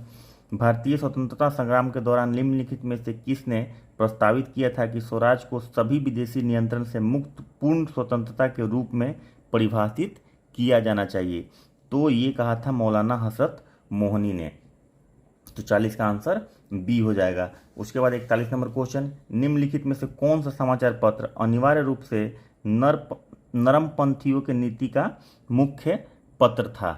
भारतीय स्वतंत्रता संग्राम के दौरान निम्नलिखित में से किसने प्रस्तावित किया था कि स्वराज को सभी विदेशी नियंत्रण से मुक्त पूर्ण स्वतंत्रता के रूप में परिभाषित किया जाना चाहिए? तो ये कहा था मौलाना हसरत मोहनी ने। तो 40 का आंसर बी हो जाएगा। उसके बाद 41 नंबर क्वेश्चन, निम्नलिखित में से कौन सा समाचार पत्र अनिवार्य रूप से नरमपंथियों के नीति का मुख्य पत्र था?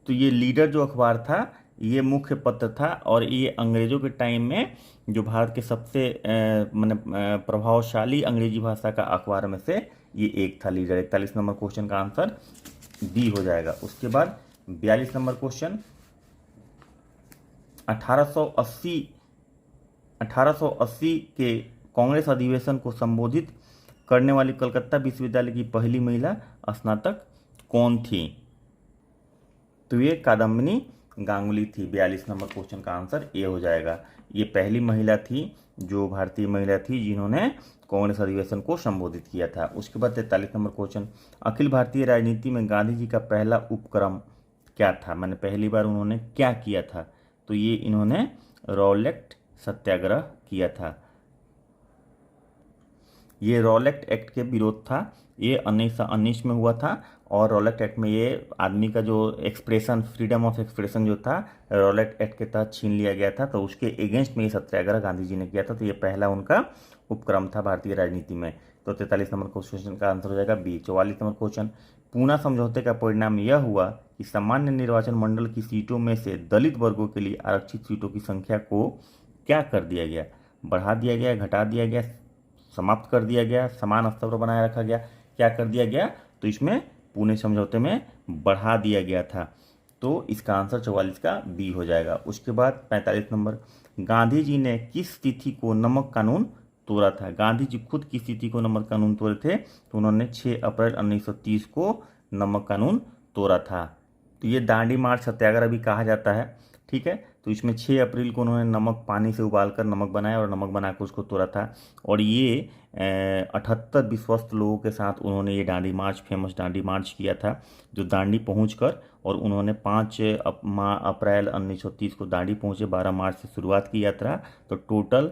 तो ये लीडर जो अखबार था ये मुख्य पत्र था, और ये अंग्रेजों के टाइम में जो भारत के सबसे प्रभावशाली अंग्रेजी भाषा का अखबार में से ये एक था लीडर। 41 नंबर क्वेश्चन का आंसर डी हो जाएगा। उसके बाद 42 नंबर क्वेश्चन, 1880 के कांग्रेस अधिवेशन को संबोधित करने वाली कलकत्ता विश्वविद्यालय की पहली महिला स्नातक कौन थी? तो ये कादम्बिनी गांगुली थी। 42 नंबर क्वेश्चन का आंसर ए हो जाएगा। ये पहली महिला थी, जो भारतीय महिला थी जिन्होंने कांग्रेस अधिवेशन को संबोधित किया था। उसके बाद 43 नंबर क्वेश्चन, अखिल भारतीय राजनीति में गांधी जी का पहला उपक्रम क्या था, मैंने पहली बार उन्होंने क्या किया था, तो ये इन्होंने रॉलेट सत्याग्रह किया था। ये रॉलेट एक्ट के विरोध था, ये 1919 में हुआ था। और रॉलेट एक्ट में ये आदमी का जो एक्सप्रेशन, फ्रीडम ऑफ एक्सप्रेशन जो था, रॉलेट एक्ट के तहत छीन लिया गया था, तो उसके अगेंस्ट में ये सत्याग्रह गांधी जी ने किया था। तो ये पहला उनका उपक्रम था भारतीय राजनीति में। तो 43 नंबर क्वेश्चन का आंसर हो जाएगा बी। 44 नंबर क्वेश्चन, पूना समझौते का परिणाम यह हुआ कि सामान्य निर्वाचन मंडल की सीटों में से दलित वर्गों के लिए आरक्षित सीटों की संख्या को क्या कर दिया गया, बढ़ा दिया गया, घटा दिया गया, समाप्त कर दिया गया, समान स्तर पर बनाए रखा गया, क्या कर दिया गया, तो इसमें पुणे समझौते में बढ़ा दिया गया था। तो इसका आंसर 44 का बी हो जाएगा। उसके बाद 45 नंबर, गांधी जी ने किस तिथि को नमक कानून तोड़ा था। गांधी जी खुद किस तिथि को नमक कानून तोड़े थे, तो उन्होंने 6 अप्रैल 1930 को नमक कानून तोड़ा था। तो ये दांडी मार्च सत्याग्रह भी कहा जाता है, ठीक है। तो इसमें 6 अप्रैल को उन्होंने नमक पानी से उबालकर नमक बनाया और नमक बनाकर उसको तोड़ा था। और ये 78 विश्वस्त लोगों के साथ उन्होंने ये दांडी मार्च, फेमस दांडी मार्च किया था, जो दांडी पहुंचकर, और उन्होंने 5 अप्रैल 1930 को दांडी पहुंचे, 12 मार्च से शुरुआत की यात्रा। तो टोटल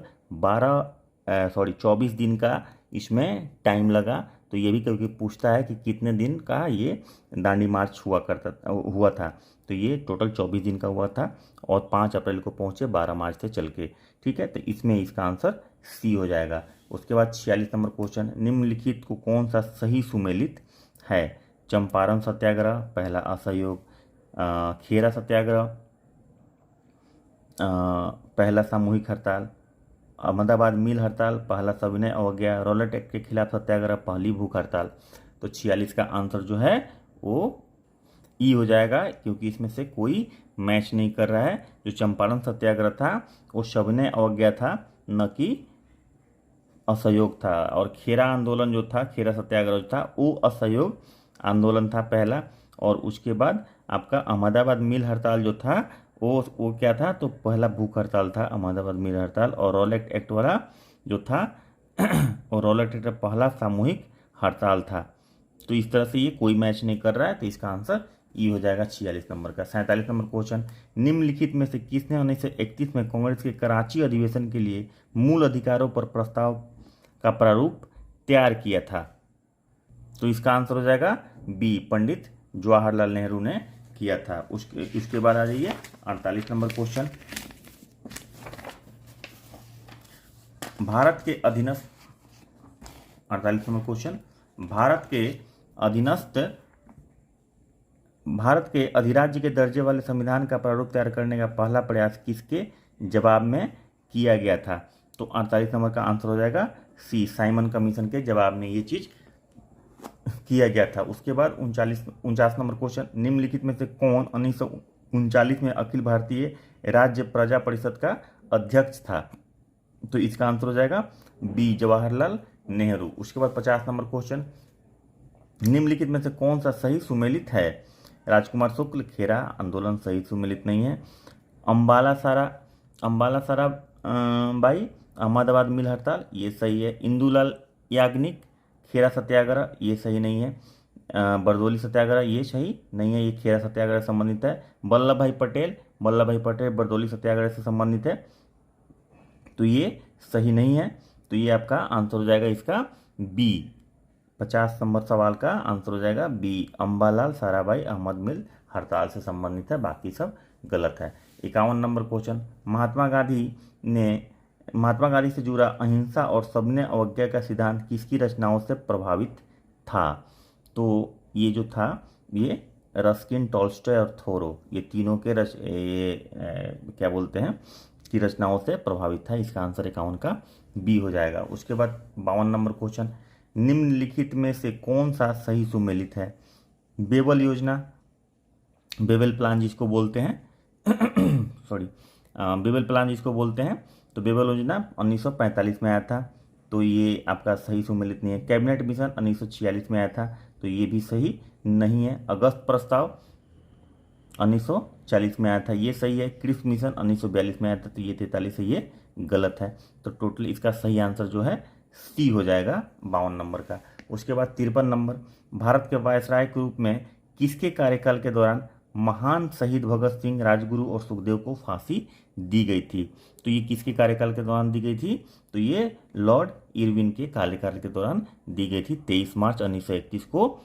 24 दिन का इसमें टाइम लगा। तो ये भी कभी पूछता है कि कितने दिन का ये दांडी मार्च हुआ था, तो ये टोटल 24 दिन का हुआ था और 5 अप्रैल को पहुंचे, 12 मार्च से चल के, ठीक है। तो इसमें इसका आंसर सी हो जाएगा। उसके बाद 46 नंबर क्वेश्चन, निम्नलिखित को कौन सा सही सुमेलित है। चंपारण सत्याग्रह, पहला असहयोग, खेरा सत्याग्रह, पहला सामूहिक हड़ताल, अहमदाबाद मिल हड़ताल, पहला सविनय अवज्ञा, रॉलेट एक्ट के खिलाफ सत्याग्रह, पहली भूख हड़ताल। तो 46 का आंसर जो है वो ई हो जाएगा, क्योंकि इसमें से कोई मैच नहीं कर रहा है। जो चंपारण सत्याग्रह था वो सविनय अवज्ञा था, न कि असहयोग था। और खेरा आंदोलन जो था, खेरा सत्याग्रह जो था, वो असहयोग आंदोलन था पहला। और उसके बाद आपका अहमदाबाद मिल हड़ताल जो था वो क्या था, तो पहला भूख हड़ताल था, अहमदाबाद मिल हड़ताल। और रॉलेट एक्ट वाला जो था और रॉलेट एक्ट पहला सामूहिक हड़ताल था। तो इस तरह से ये कोई मैच नहीं कर रहा है, तो इसका आंसर ई हो जाएगा 46 नंबर का। 47 नंबर क्वेश्चन, निम्नलिखित में से किसने 1931 में कांग्रेस के कराची अधिवेशन के लिए मूल अधिकारों पर प्रस्ताव का प्रारूप तैयार किया था। तो इसका आंसर हो जाएगा बी, पंडित जवाहरलाल नेहरू ने किया था। उसके बाद आ जाइए 48 नंबर क्वेश्चन, भारत के अधीनस्थ 48 नंबर क्वेश्चन, भारत के अधिराज्य के दर्जे वाले संविधान का प्रारूप तैयार करने का पहला प्रयास किसके जवाब में किया गया था। तो 48 नंबर का आंसर हो जाएगा सी, साइमन कमीशन के जवाब में ये चीज किया गया था। उसके बाद 49 नंबर क्वेश्चन, निम्नलिखित में से कौन 1939 में अखिल भारतीय राज्य प्रजा परिषद का अध्यक्ष था। तो इसका आंसर हो जाएगा बी, जवाहरलाल नेहरू। उसके बाद 50 नंबर क्वेश्चन, निम्नलिखित में से कौन सा सही सुमेलित है। राजकुमार शुक्ल, खेरा आंदोलन सही सुमेलित नहीं है। अंबाला सारा बाई, अहमदाबाद मिल हड़ताल, ये सही है। इंदुलाल याग्निक, खेरा सत्याग्रह, ये सही नहीं है। बरदौली सत्याग्रह, ये सही नहीं है, ये खेरा सत्याग्रह से संबंधित है। वल्लभ भाई पटेल बरदौली सत्याग्रह से संबंधित है, तो ये सही नहीं है। तो ये आपका आंसर हो जाएगा इसका बी। 50 नंबर सवाल का आंसर हो जाएगा बी, अंबालाल साराभाई अहमद मिल हड़ताल से संबंधित है, बाकी सब गलत है। 51 नंबर क्वेश्चन, महात्मा गांधी से जुड़ा अहिंसा और सविनय अवज्ञा का सिद्धांत किसकी रचनाओं से प्रभावित था। तो ये जो था, ये रस्किन, टॉल्स्टॉय और थोरो, ये तीनों के क्या बोलते हैं की रचनाओं से प्रभावित था। इसका आंसर 51 का बी हो जाएगा। उसके बाद 52 नंबर क्वेश्चन, निम्नलिखित में से कौन सा सही सुमेलित है। बेबल योजना, बेबल प्लान जिसको बोलते हैं बेबल प्लान जिसको बोलते हैं, तो बेबल योजना 1945 में आया था, तो ये आपका सही सुमेलित नहीं है। कैबिनेट मिशन 1946 में आया था, तो ये भी सही नहीं है। अगस्त प्रस्ताव 1940 में आया था, ये सही है। क्रिप्स मिशन 1942 में आया था, तो ये 43 है, ये गलत है। तो टोटल इसका सही आंसर जो है सी हो जाएगा 52 नंबर का। उसके बाद 53 नंबर, भारत के वायसराय के रूप में किसके कार्यकाल के दौरान महान शहीद भगत सिंह, राजगुरु और सुखदेव को फांसी दी गई थी? तो ये किसके कार्यकाल के दौरान दी गई थी? तो ये लॉर्ड इरविन के कार्यकाल के दौरान दी गई थी। 23 मार्च 1931 को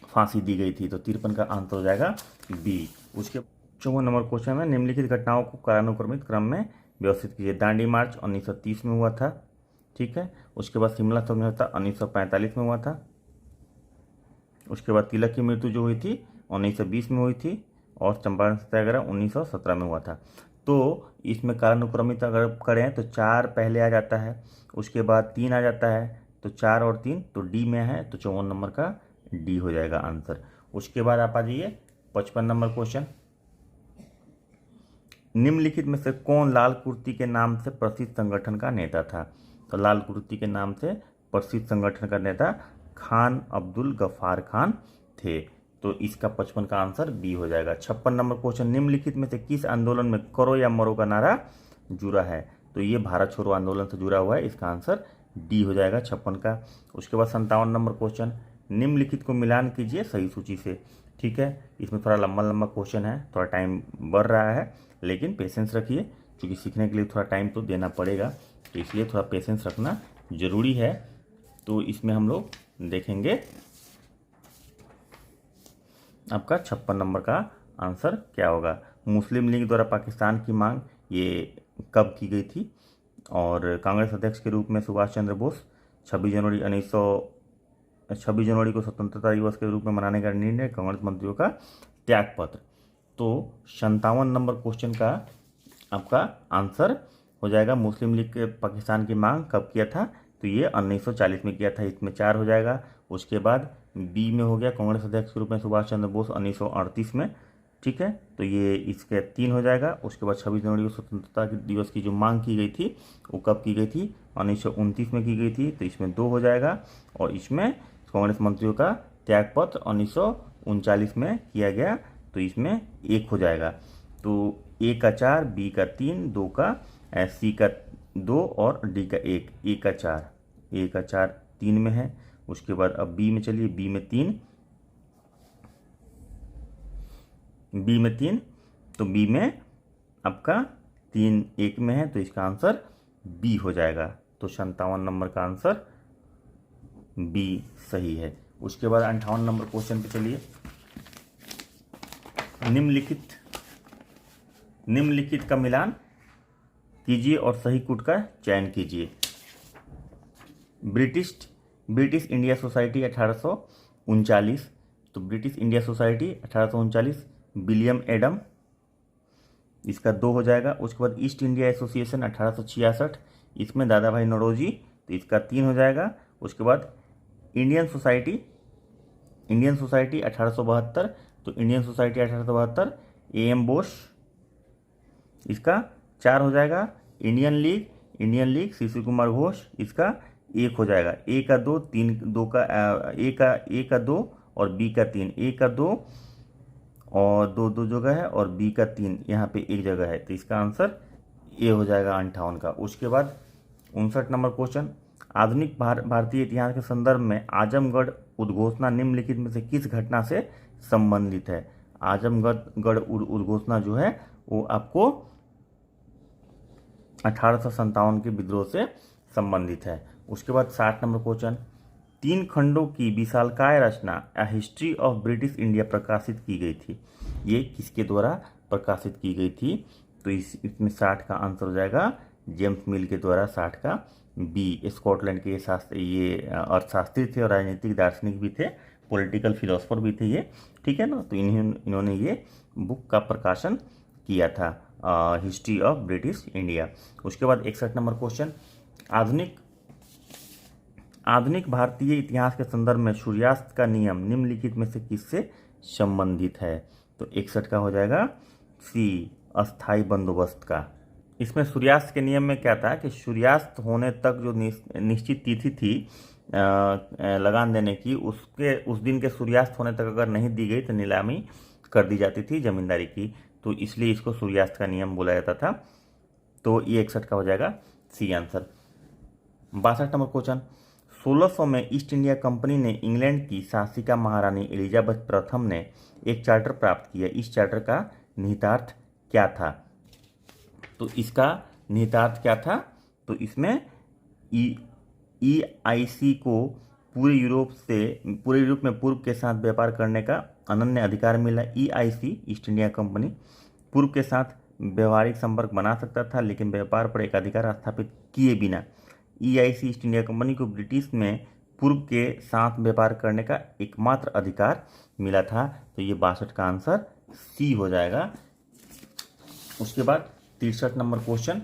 फांसी दी गई थी। तो 53 का आंसर हो जाएगा बी। उसके 54 नंबर क्वेश्चन में निम्नलिखित घटनाओं को कालानुक्रमित क्रम में व्यवस्थित कीजिए। दांडी मार्च 1930 में हुआ था, ठीक है। उसके बाद शिमला समझौता 1945 में हुआ था। उसके बाद तिलक की मृत्यु जो हुई थी 1920 में हुई थी, और चंपारण सत्याग्रह 1917 में हुआ था। तो इसमें कालानुक्रमित अगर करें तो 4 पहले आ जाता है, उसके बाद 3 आ जाता है, तो 4 और 3 तो डी में है, तो 54 नंबर का डी हो जाएगा आंसर। उसके बाद आप आ जाइए 55 नंबर क्वेश्चन, निम्नलिखित में से कौन लाल कुर्ती के नाम से प्रसिद्ध संगठन का नेता था? तो लाल कुर्ती के नाम से प्रसिद्ध संगठन का नेता खान अब्दुल गफ्फार खान थे। तो इसका 55 का आंसर बी हो जाएगा। 56 नंबर क्वेश्चन, निम्नलिखित में से किस आंदोलन में करो या मरो का नारा जुड़ा है? तो ये भारत छोड़ो आंदोलन से जुड़ा हुआ है, इसका आंसर डी हो जाएगा 56 का। उसके बाद 57 नंबर क्वेश्चन, निम्नलिखित को मिलान कीजिए सही सूची से, ठीक है। इसमें थोड़ा लंबा लंबा क्वेश्चन है, थोड़ा टाइम बढ़ रहा है, लेकिन पेशेंस रखिए, क्योंकि सीखने के लिए थोड़ा टाइम तो देना पड़ेगा, तो इसलिए थोड़ा पेशेंस रखना जरूरी है। तो इसमें हम लोग देखेंगे आपका 56 नंबर का आंसर क्या होगा। मुस्लिम लीग द्वारा पाकिस्तान की मांग ये कब की गई थी? और कांग्रेस अध्यक्ष के रूप में सुभाष चंद्र बोस 26 जनवरी को स्वतंत्रता दिवस के रूप में मनाने का निर्णय, कांग्रेस मंत्रियों का त्यागपत्र। तो 57 नंबर क्वेश्चन का आपका आंसर हो जाएगा मुस्लिम लीग के पाकिस्तान की मांग कब किया था? तो ये 1940 में किया था, इसमें 4 हो जाएगा। उसके बाद बी में हो गया कांग्रेस अध्यक्ष के रूप में सुभाष चंद्र बोस 1938 में, ठीक है, तो ये इसके 3 हो जाएगा। उसके बाद 26 जनवरी को स्वतंत्रता दिवस की जो मांग की गई थी वो कब की गई थी? 1929 में की गई थी, तो इसमें 2 हो जाएगा। और इसमें कांग्रेस मंत्रियों का त्यागपत्र 1939 में किया गया, तो इसमें 1 हो जाएगा। तो ए का 4, बी का 3, 2 का सी का 2 और डी का 1, ए का 4, ए का 4 3 में है। उसके बाद अब बी में चलिए, बी में 3, बी में 3, तो बी में आपका 3 1 में है, तो इसका आंसर बी हो जाएगा। तो 57 नंबर का आंसर बी सही है। उसके बाद 58 नंबर क्वेश्चन पे चलिए, निम्नलिखित का मिलान कीजिए और सही कूट का चयन कीजिए। ब्रिटिश इंडिया सोसाइटी 1839, तो British India society 1839 William Adam, इसका 2 हो जाएगा। उसके बाद ईस्ट इंडिया एसोसिएशन 1866, इसमें दादा भाई नौरोजी, तो इसका 3 हो जाएगा। उसके बाद इंडियन सोसाइटी 1872, तो इंडियन सोसाइटी 1872 एम बोस, इसका 4 हो जाएगा। इंडियन लीग शिशिर कुमार घोष, इसका 1 हो जाएगा। ए का 2, 3 2 का ए का 2 और बी का 3, ए का 2 और 2 जगह है, और बी का 3 यहाँ पे 1 जगह है, तो इसका आंसर ए हो जाएगा 58 का। उसके बाद 59 नंबर क्वेश्चन, आधुनिक भारतीय इतिहास के संदर्भ में आजमगढ़ उद्घोषणा निम्नलिखित में से किस घटना से संबंधित है? आजमगढ़ उद्घोषणा जो है वो आपको 1857 के विद्रोह से संबंधित है। उसके बाद 60 नंबर क्वेश्चन, 3 खंडों की विशालकाय रचना ए हिस्ट्री ऑफ ब्रिटिश इंडिया प्रकाशित की गई थी, ये किसके द्वारा प्रकाशित की गई थी? तो इसमें 60 का आंसर हो जाएगा जेम्स मिल के द्वारा। 60 का बी, स्कॉटलैंड के ये अर्थशास्त्री थे और राजनीतिक दार्शनिक भी थे, पॉलिटिकल फिलोसफर भी थे ये, ठीक है ना। तो इन्होंने ये बुक का प्रकाशन किया था, हिस्ट्री ऑफ ब्रिटिश इंडिया। उसके बाद 61 नंबर क्वेश्चन, आधुनिक भारतीय इतिहास के संदर्भ में सूर्यास्त का नियम निम्नलिखित में से किससे संबंधित है? तो 61 का हो जाएगा सी, अस्थाई बंदोबस्त का। इसमें सूर्यास्त के नियम में क्या था कि सूर्यास्त होने तक जो निश्चित तिथि थी लगान देने की, उस दिन के सूर्यास्त होने तक अगर नहीं दी गई तो नीलामी कर दी जाती थी जमींदारी की, तो इसलिए इसको सूर्यास्त का नियम बोला जाता था। तो ये 61 का हो जाएगा सी आंसर। 62 नंबर क्वेश्चन, 1600 में ईस्ट इंडिया कंपनी ने इंग्लैंड की शासिका महारानी एलिजाबेथ प्रथम ने एक चार्टर प्राप्त किया। इस चार्टर का निहितार्थ क्या था? तो इसका निहितार्थ क्या था? तो इसमें EIC को पूरे यूरोप में पूर्व के साथ व्यापार करने का अनन्य अधिकार मिला। EIC ईस्ट इंडिया कंपनी पूर्व के साथ व्यवहारिक संपर्क बना सकता था, लेकिन व्यापार पर एक अधिकार स्थापित किए बिना EIC ईस्ट इंडिया कंपनी को ब्रिटिश में पूर्व के साथ व्यापार करने का एकमात्र अधिकार मिला था। तो ये 62 का आंसर सी हो जाएगा। उसके बाद 63 नंबर क्वेश्चन,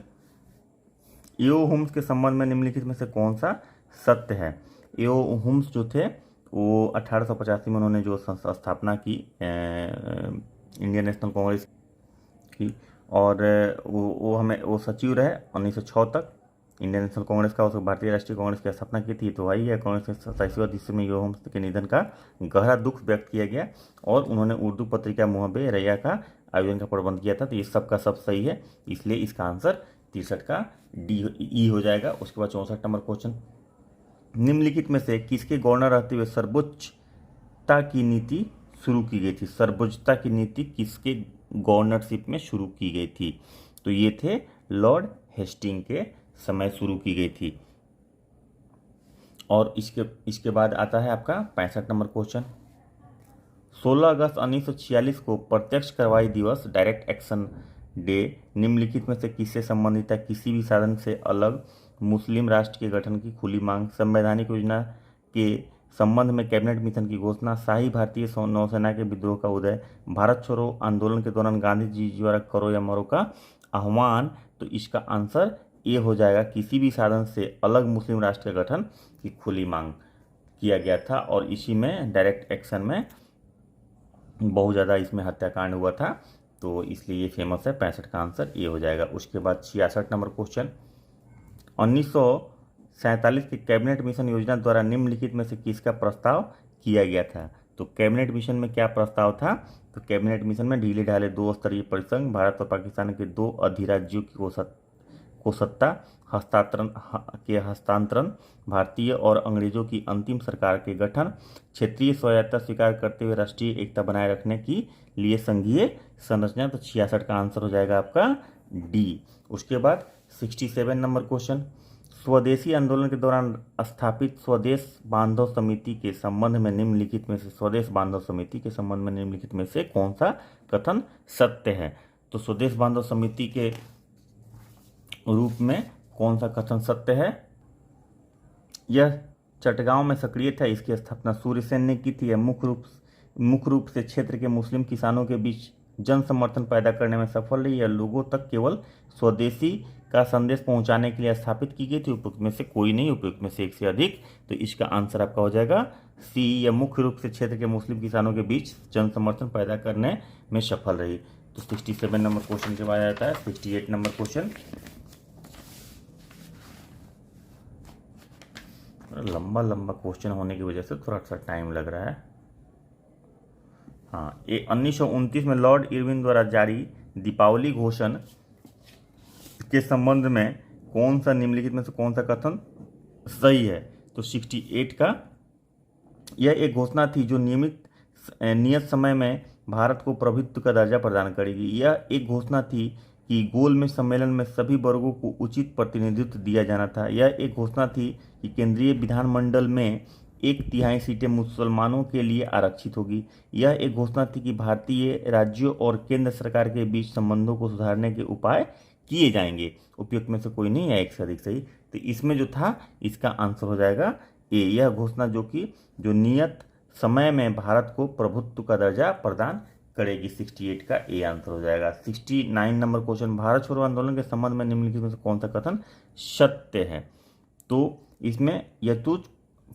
एओ हुम्स के संबंध में निम्नलिखित में से कौन सा सत्य है? एओ हुम्स जो थे वो 1885 में उन्होंने जो स्थापना की इंडियन नेशनल कांग्रेस की, और वो सचिव रहे 1906 तक इंडियन नेशनल कांग्रेस का। उसको भारतीय राष्ट्रीय कांग्रेस की स्थापना की थी। तो वही है, कांग्रेस के 27वें हिस्से में एओ हुम्स के निधन का गहरा दुख व्यक्त किया गया, और उन्होंने उर्दू पत्रिका मुहब्बे रैया का आयोजन का प्रबंध किया था। तो ये सब का सब सही है, इसलिए इसका आंसर 63 का ई हो जाएगा। उसके बाद 64 नंबर क्वेश्चन, निम्नलिखित में से किसके गवर्नर रहते हुए सर्वोच्चता की नीति शुरू की गई थी? सर्वोच्चता की नीति किसके गवर्नरशिप में शुरू की गई थी? तो ये थे लॉर्ड हेस्टिंग के समय शुरू की गई थी। और इसके बाद आता है आपका 65 नंबर क्वेश्चन, 16 अगस्त 1946 को प्रत्यक्ष कार्रवाई दिवस डायरेक्ट एक्शन डे निम्नलिखित में से किससे संबंधित है? किसी भी साधन से अलग मुस्लिम राष्ट्र के गठन की खुली मांग, संवैधानिक योजना के संबंध में कैबिनेट मिशन की घोषणा, शाही भारतीय नौसेना के विद्रोह का उदय, भारत छोड़ो आंदोलन के दौरान गांधी जी द्वारा करो या मरो का आह्वान। तो इसका आंसर ए हो जाएगा, किसी भी साधन से अलग मुस्लिम राष्ट्र के गठन की खुली मांग किया गया था, और इसी में डायरेक्ट एक्शन में बहुत ज़्यादा इसमें हत्याकांड हुआ था, तो इसलिए ये फेमस है। 65 का आंसर ये हो जाएगा। उसके बाद 66 नंबर क्वेश्चन, 1947 के कैबिनेट मिशन योजना द्वारा निम्नलिखित में से किसका प्रस्ताव किया गया था? तो कैबिनेट मिशन में क्या प्रस्ताव था? तो कैबिनेट मिशन में ढीले ढाले 2 स्तरीय परिसंघ, भारत और पाकिस्तान के 2 अधिराज्यों को सत्ता हस्तांतरण, भारतीय और अंग्रेजों की अंतिम सरकार के गठन, क्षेत्रीय स्वायत्तता स्वीकार करते हुए राष्ट्रीय एकता बनाए रखने के लिए संघीय संरचना। तो 66 का आंसर हो जाएगा आपका डी। उसके बाद 67 नंबर क्वेश्चन, स्वदेशी आंदोलन के दौरान स्थापित स्वदेश बांधव समिति के संबंध में निम्नलिखित में से स्वदेश बांधव समिति के संबंध में निम्नलिखित में से कौन सा कथन सत्य है? तो स्वदेश बांधव समिति के रूप में कौन सा कथन सत्य है? यह चटगांव में सक्रिय था, इसकी स्थापना सूर्यसेन ने की थी। मुख्य रूप से क्षेत्र के मुस्लिम किसानों के बीच जन समर्थन पैदा करने में सफल रही। यह लोगों तक केवल स्वदेशी का संदेश पहुंचाने के लिए स्थापित की गई थी। उपयुक्त में से कोई नहीं, उपयुक्त में से एक से अधिक। तो इसका आंसर आपका हो जाएगा सी। यह मुख्य रूप से क्षेत्र के मुस्लिम किसानों के बीच जन समर्थन पैदा करने में सफल रही। तो 67 नंबर क्वेश्चन के बाद आता है 68 नंबर क्वेश्चन। लंबा क्वेश्चन होने की वजह से थोड़ा सा टाइम लग रहा है। हाँ, 1929 में लॉर्ड इरविन द्वारा जारी दीपावली घोषण के संबंध में कौन सा निम्नलिखित में से कौन सा कथन सही है? तो 68 का, यह एक घोषणा थी जो नियत समय में भारत को प्रभुत्व का दर्जा प्रदान करेगी। यह एक घोषणा थी कि गोलमेज सम्मेलन में सभी वर्गों को उचित प्रतिनिधित्व दिया जाना था। यह एक घोषणा थी कि केंद्रीय विधानमंडल में 1/3 सीटें मुसलमानों के लिए आरक्षित होगी। यह एक घोषणा थी कि भारतीय राज्यों और केंद्र सरकार के बीच संबंधों को सुधारने के उपाय किए जाएंगे। उपयुक्त में से कोई नहीं है, एक से अधिक सही। तो इसमें जो था इसका आंसर हो जाएगा ए। यह घोषणा जो नियत समय में भारत को प्रभुत्व का दर्जा प्रदान करेगी। 68 का ए आंसर हो जाएगा। 69 नंबर क्वेश्चन, भारत छोड़ो आंदोलन के संबंध में निम्नलिखित में से कौन सा कथन सत्य है? तो इसमें यतुज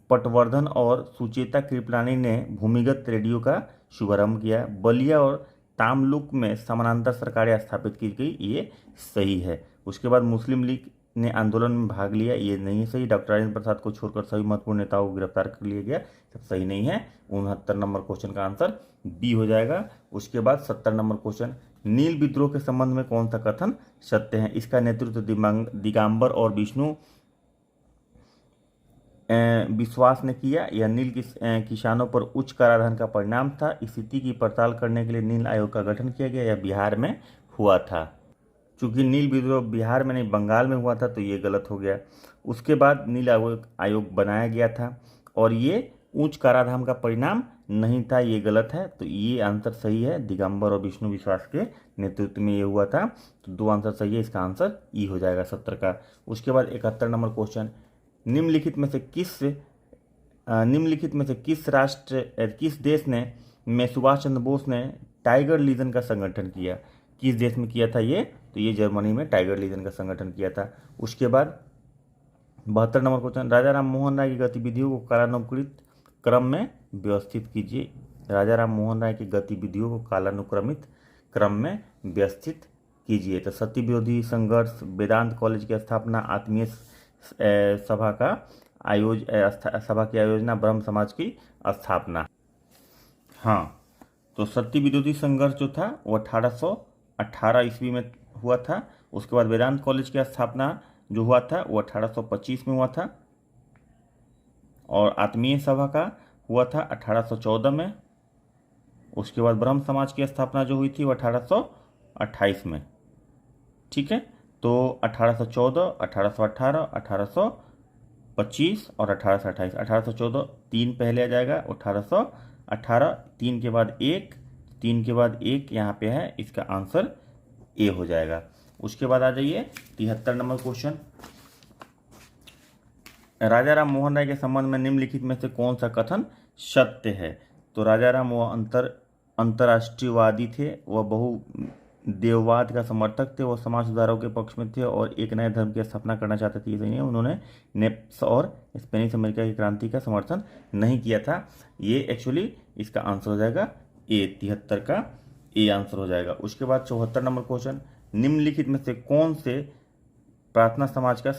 पटवर्धन और सुचेता कृपलानी ने भूमिगत रेडियो का शुभारंभ किया। बलिया और तामलुक में समानांतर सरकारें स्थापित की गई, ये सही है। उसके बाद मुस्लिम लीग ने आंदोलन में भाग लिया, ये नहीं है सही। डॉक्टर राजेंद्र प्रसाद को छोड़कर सभी महत्वपूर्ण नेताओं को गिरफ्तार कर लिया गया, सब सही नहीं है। 69 नंबर क्वेश्चन का आंसर बी हो जाएगा। उसके बाद 70 नंबर क्वेश्चन, नील विद्रोह के संबंध में कौन सा कथन सत्य है? इसका नेतृत्व दिगंबर और विष्णु विश्वास ने किया। यह नील किसानों पर उच्च कराधान का परिणाम था। स्थिति की पड़ताल करने के लिए नील आयोग का गठन किया गया। यह बिहार में हुआ था। चूंकि नील विद्रोह बिहार में नहीं बंगाल में हुआ था तो ये गलत हो गया। उसके बाद नील आयोग बनाया गया था और ये उच्च कराधान का परिणाम नहीं था, ये गलत है। तो ये आंसर सही है, दिगंबर और विष्णु विश्वास के नेतृत्व में ये हुआ था। तो दो आंसर सही है, इसका आंसर ई हो जाएगा 70 का। उसके बाद 71 नंबर क्वेश्चन, निम्नलिखित में से किस देश में सुभाष चंद्र बोस ने टाइगर लीजन का संगठन किया? किस देश में किया था ये? तो ये जर्मनी में टाइगर लीजन का संगठन किया था। उसके बाद 72 नंबर क्वेश्चन, राजा राम मोहन राय की गतिविधियों को कालानुक्रमित क्रम में व्यवस्थित कीजिए। राजा राम मोहन राय की गतिविधियों को कालानुक्रमित क्रम में व्यवस्थित कीजिए। तो सती विरोधी संघर्ष, वेदांत कॉलेज की स्थापना, आत्मीय सभा की आयोजना, ब्रह्म समाज की स्थापना। हाँ, तो सती विरोधी संघर्ष जो था वो 1818 ईस्वी में हुआ था। उसके बाद वेदांत कॉलेज की स्थापना जो हुआ था वो 1825 में हुआ था और आत्मीय सभा का हुआ था 1814 में। उसके बाद ब्रह्म समाज की स्थापना जो हुई थी वो 1828 में। ठीक है, तो 1814, 1818, 1825 और 1828। 1814 3 पहले आ जाएगा, 1818 3 के बाद 1 यहाँ पे है, इसका आंसर ए हो जाएगा। उसके बाद आ जाइए 73 नंबर क्वेश्चन, राजा राम मोहन राय के संबंध में निम्नलिखित में से कौन सा कथन सत्य है? तो राजा राम वो अंतर्राष्ट्रीयवादी थे, वह बहुदेववाद का समर्थक थे, वह समाज सुधारों के पक्ष में थे और एक नए धर्म की स्थापना करना चाहते थे। ये नहीं है, उन्होंने नेप्स और स्पेनिश अमेरिका की क्रांति का समर्थन नहीं किया था। ये एक्चुअली इसका आंसर हो जाएगा ए, 73 का ए आंसर हो जाएगा। उसके बाद 74 नंबर क्वेश्चन, निम्नलिखित में से कौन से प्रार्थना समाज का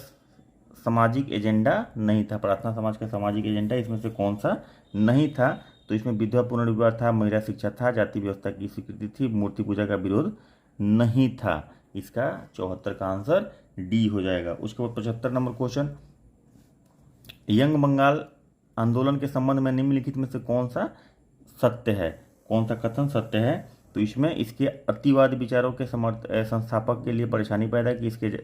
सामाजिक एजेंडा नहीं था? प्रार्थना समाज का सामाजिक एजेंडा इसमें से कौन सा नहीं था? तो इसमें विधवा पुनर्विवाह था, महिला शिक्षा था, जाति व्यवस्था की स्वीकृति थी, मूर्ति पूजा का विरोध नहीं था। इसका 74 का आंसर डी हो जाएगा। उसके बाद 75 नंबर क्वेश्चन, यंग बंगाल आंदोलन के संबंध में निम्नलिखित में से कौन सा सत्य है? कौन सा कथन सत्य है? तो इसमें इसके अतिवादी विचारों के संस्थापक के लिए परेशानी पैदा की,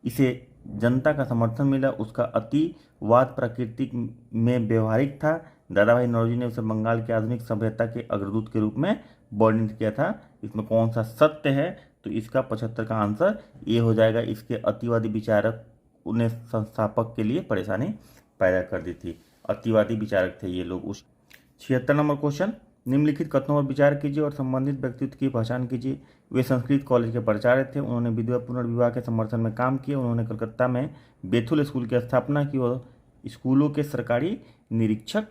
इसे जनता का समर्थन मिला, उसका अतिवाद प्राकृतिक में व्यवहारिक था, दादा भाई नौरोजी ने उसे बंगाल की आधुनिक सभ्यता के अग्रदूत के रूप में वर्णित किया था। इसमें कौन सा सत्य है? तो इसका 75 का आंसर ये हो जाएगा। इसके अतिवादी विचारक उन्हें संस्थापक के लिए परेशानी पैदा कर दी थी, अतिवादी विचारक थे ये लोग। 76 नंबर क्वेश्चन, निम्नलिखित कथनों पर विचार कीजिए और संबंधित व्यक्तित्व की पहचान कीजिए। वे संस्कृत कॉलेज के प्राचार्य थे, उन्होंने विधवा पुनर्विवाह के समर्थन में काम किया, उन्होंने कलकत्ता में बेथुल स्कूल की स्थापना की और स्कूलों के सरकारी निरीक्षक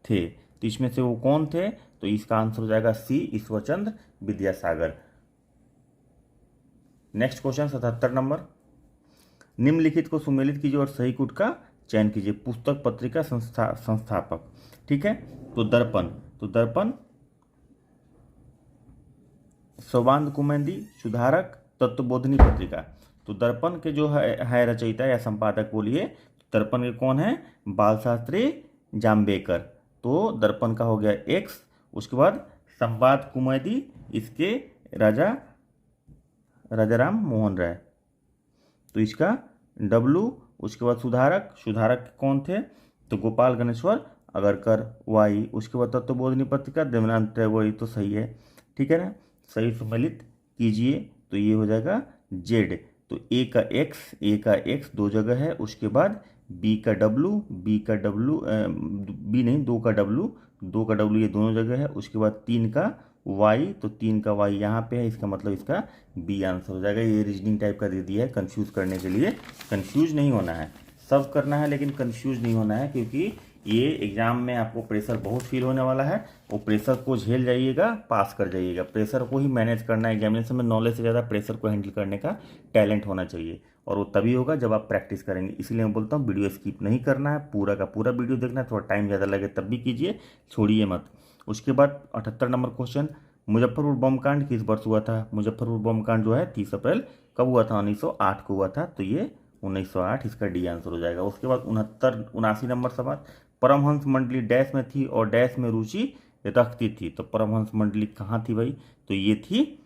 थे। तो इसमें से वो कौन थे? तो इसका आंसर हो जाएगा C, Ishwarchandra Vidyasagar. Next question 77 number, निम्नलिखित को सुमेलित कीजिए और सही कूट का चयन कीजिए। पुस्तक पत्रिका संस्थापक, ठीक है, तो दर्पण सौबान्ध कुमेदी, सुधारक, तत्वबोधिनी पत्रिका। तो दर्पण के जो है रचयिता या संपादक बोलिए, दर्पण के कौन है? बाल शास्त्री जाम्बेकर। तो दर्पण का हो गया एक्स। उसके बाद संवाद कुमेदी, इसके राजा राम मोहन राय, तो इसका डब्लू। उसके बाद सुधारक कौन थे? तो गोपाल गणेश्वर अगरकर, वाई। उसके बाद तत्वबोधिनी पत्रिका देवनाथ, वही तो सही है, ठीक है ना। सही सम्मिलित कीजिए, तो ये हो जाएगा जेड। तो ए का एक्स 2 जगह है। उसके बाद बी का डब्लू, बी नहीं 2 का डब्लू ये दोनों जगह है। उसके बाद 3 का वाई, तो 3 का वाई यहाँ पे है, इसका मतलब इसका बी आंसर हो जाएगा। ये रीजनिंग टाइप का दे दिया है कंफ्यूज करने के लिए। कंफ्यूज नहीं होना है, सब करना है लेकिन कंफ्यूज नहीं होना है, क्योंकि ये एग्जाम में आपको प्रेशर बहुत फील होने वाला है। वो प्रेशर को झेल जाइएगा, पास कर जाइएगा। प्रेशर को ही मैनेज करना है। एग्जामिनेशन में नॉलेज से ज़्यादा प्रेशर को हैंडल करने का टैलेंट होना चाहिए। और वो तभी होगा जब आप प्रैक्टिस करेंगे। इसीलिए मैं बोलता हूँ वीडियो स्किप नहीं करना है, पूरा का पूरा वीडियो देखना है, थोड़ा टाइम ज़्यादा लगे तब भी कीजिए, छोड़िए मत। उसके बाद 78 नंबर क्वेश्चन, मुजफ्फरपुर बम कांड किस वर्ष हुआ था? मुजफ्फरपुर बम कांड जो है 30 अप्रैल कब हुआ था? 1908 को हुआ था, तो ये 1908 इसका डी आंसर हो जाएगा। उसके बाद 79 नंबर सवाल, परमहंस मंडली डैश में थी और डैश में रुचि रखती थी। तो परमहंस मंडली कहाँ थी भाई? तो ये थी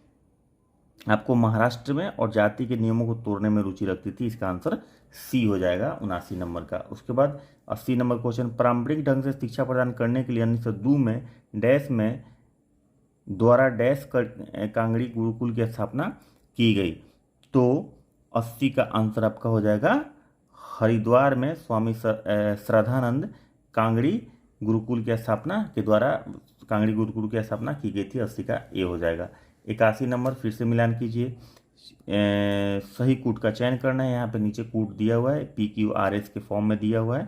आपको महाराष्ट्र में, और जाति के नियमों को तोड़ने में रुचि रखती थी। इसका आंसर सी हो जाएगा 79 नंबर का। उसके बाद 80 नंबर क्वेश्चन, पारंपरिक ढंग से शिक्षा प्रदान करने के लिए 1902 में डैश में द्वारा डैश कांगड़ी गुरुकुल की स्थापना की गई। तो 80 का आंसर आपका हो जाएगा हरिद्वार में स्वामी श्रद्धानंद कांगड़ी गुरुकुल की स्थापना के द्वारा कांगड़ी गुरुकुल की स्थापना की गई थी। 80 का ए हो जाएगा। 81 नंबर फिर से मिलान कीजिए, सही कूट का चयन करना है। यहाँ पे नीचे कूट दिया हुआ है, PQRS के फॉर्म में दिया हुआ है।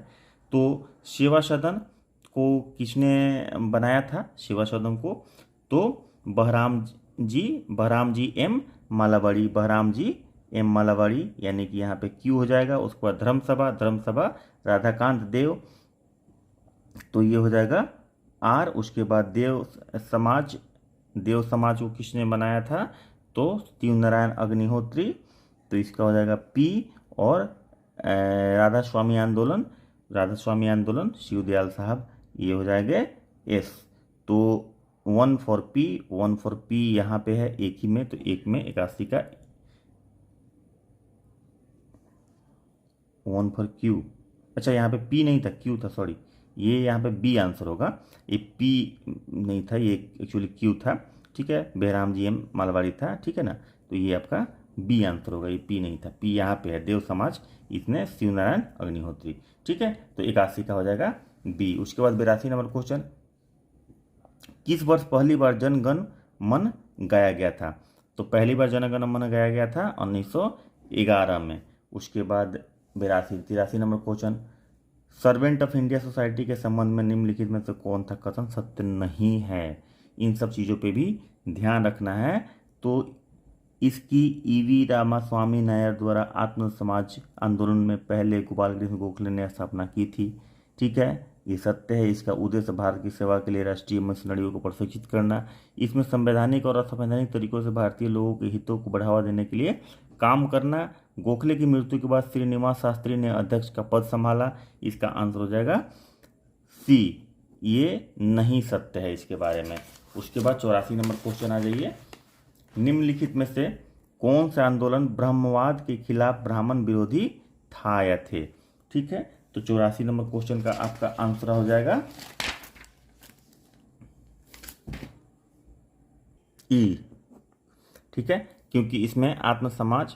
तो सेवा सदन को किसने बनाया था? सेवा सदन को तो बहराम जी एम मालावाड़ी, बहराम जी एम मालावाड़ी, यानी कि यहाँ पे क्यू हो जाएगा। उसके बाद धर्मसभा राधाकांत देव, तो ये हो जाएगा आर। उसके बाद देव समाज को किसने बनाया था? तो शिवनारायण अग्निहोत्री, तो इसका हो जाएगा पी। और राधा स्वामी आंदोलन शिवदयाल साहब, ये हो जाएगा एस। तो 1 फॉर पी यहाँ पे है एक ही में, तो एक में 81 का 1 फॉर क्यू। अच्छा यहाँ पे पी नहीं था, क्यू था, सॉरी, ये यहाँ पे बी आंसर होगा। ये पी नहीं था, ये एक्चुअली क्यू था, ठीक है। बेहराम जी एम मालवाड़ी था, ठीक है ना। तो ये आपका बी आंसर होगा, ये पी नहीं था, पी यहाँ पे है देव समाज, इसने शिवनारायण अग्निहोत्री, ठीक है। तो 81 का हो जाएगा बी। उसके बाद 82 नंबर क्वेश्चन, किस वर्ष पहली बार जनगण मन गाया गया था? तो पहली बार जनगण मन गाया गया था 1911 में। उसके बाद 83 number question, servant of India society के संबंध में निम्नलिखित में से कौन सा कथन सत्य नहीं है? इन सब चीज़ों पे भी ध्यान रखना है। तो इसकी ईवी रामास्वामी नायर द्वारा आत्म समाज आंदोलन में पहले गोपाल कृष्ण गोखले ने स्थापना की थी, ठीक है, ये सत्य है। इसका उद्देश्य भारत की सेवा के लिए राष्ट्रीय मिशनरियों को प्रशिक्षित करना, इसमें संवैधानिक और असंवैधानिक तरीकों से भारतीय लोगों के हितों को बढ़ावा देने के लिए काम करना। गोखले की मृत्यु के बाद श्रीनिवास शास्त्री ने अध्यक्ष का पद संभाला। इसका आंसर हो जाएगा सी, ये नहीं सत्य है इसके बारे में। उसके बाद 84 नंबर क्वेश्चन आ जाइए, निम्नलिखित में से कौन सा आंदोलन ब्रह्मवाद के खिलाफ ब्राह्मण विरोधी था या थे? ठीक है, तो 84 नंबर क्वेश्चन का आपका आंसर हो जाएगा ई, ठीक है, क्योंकि इसमें आत्मसम्मान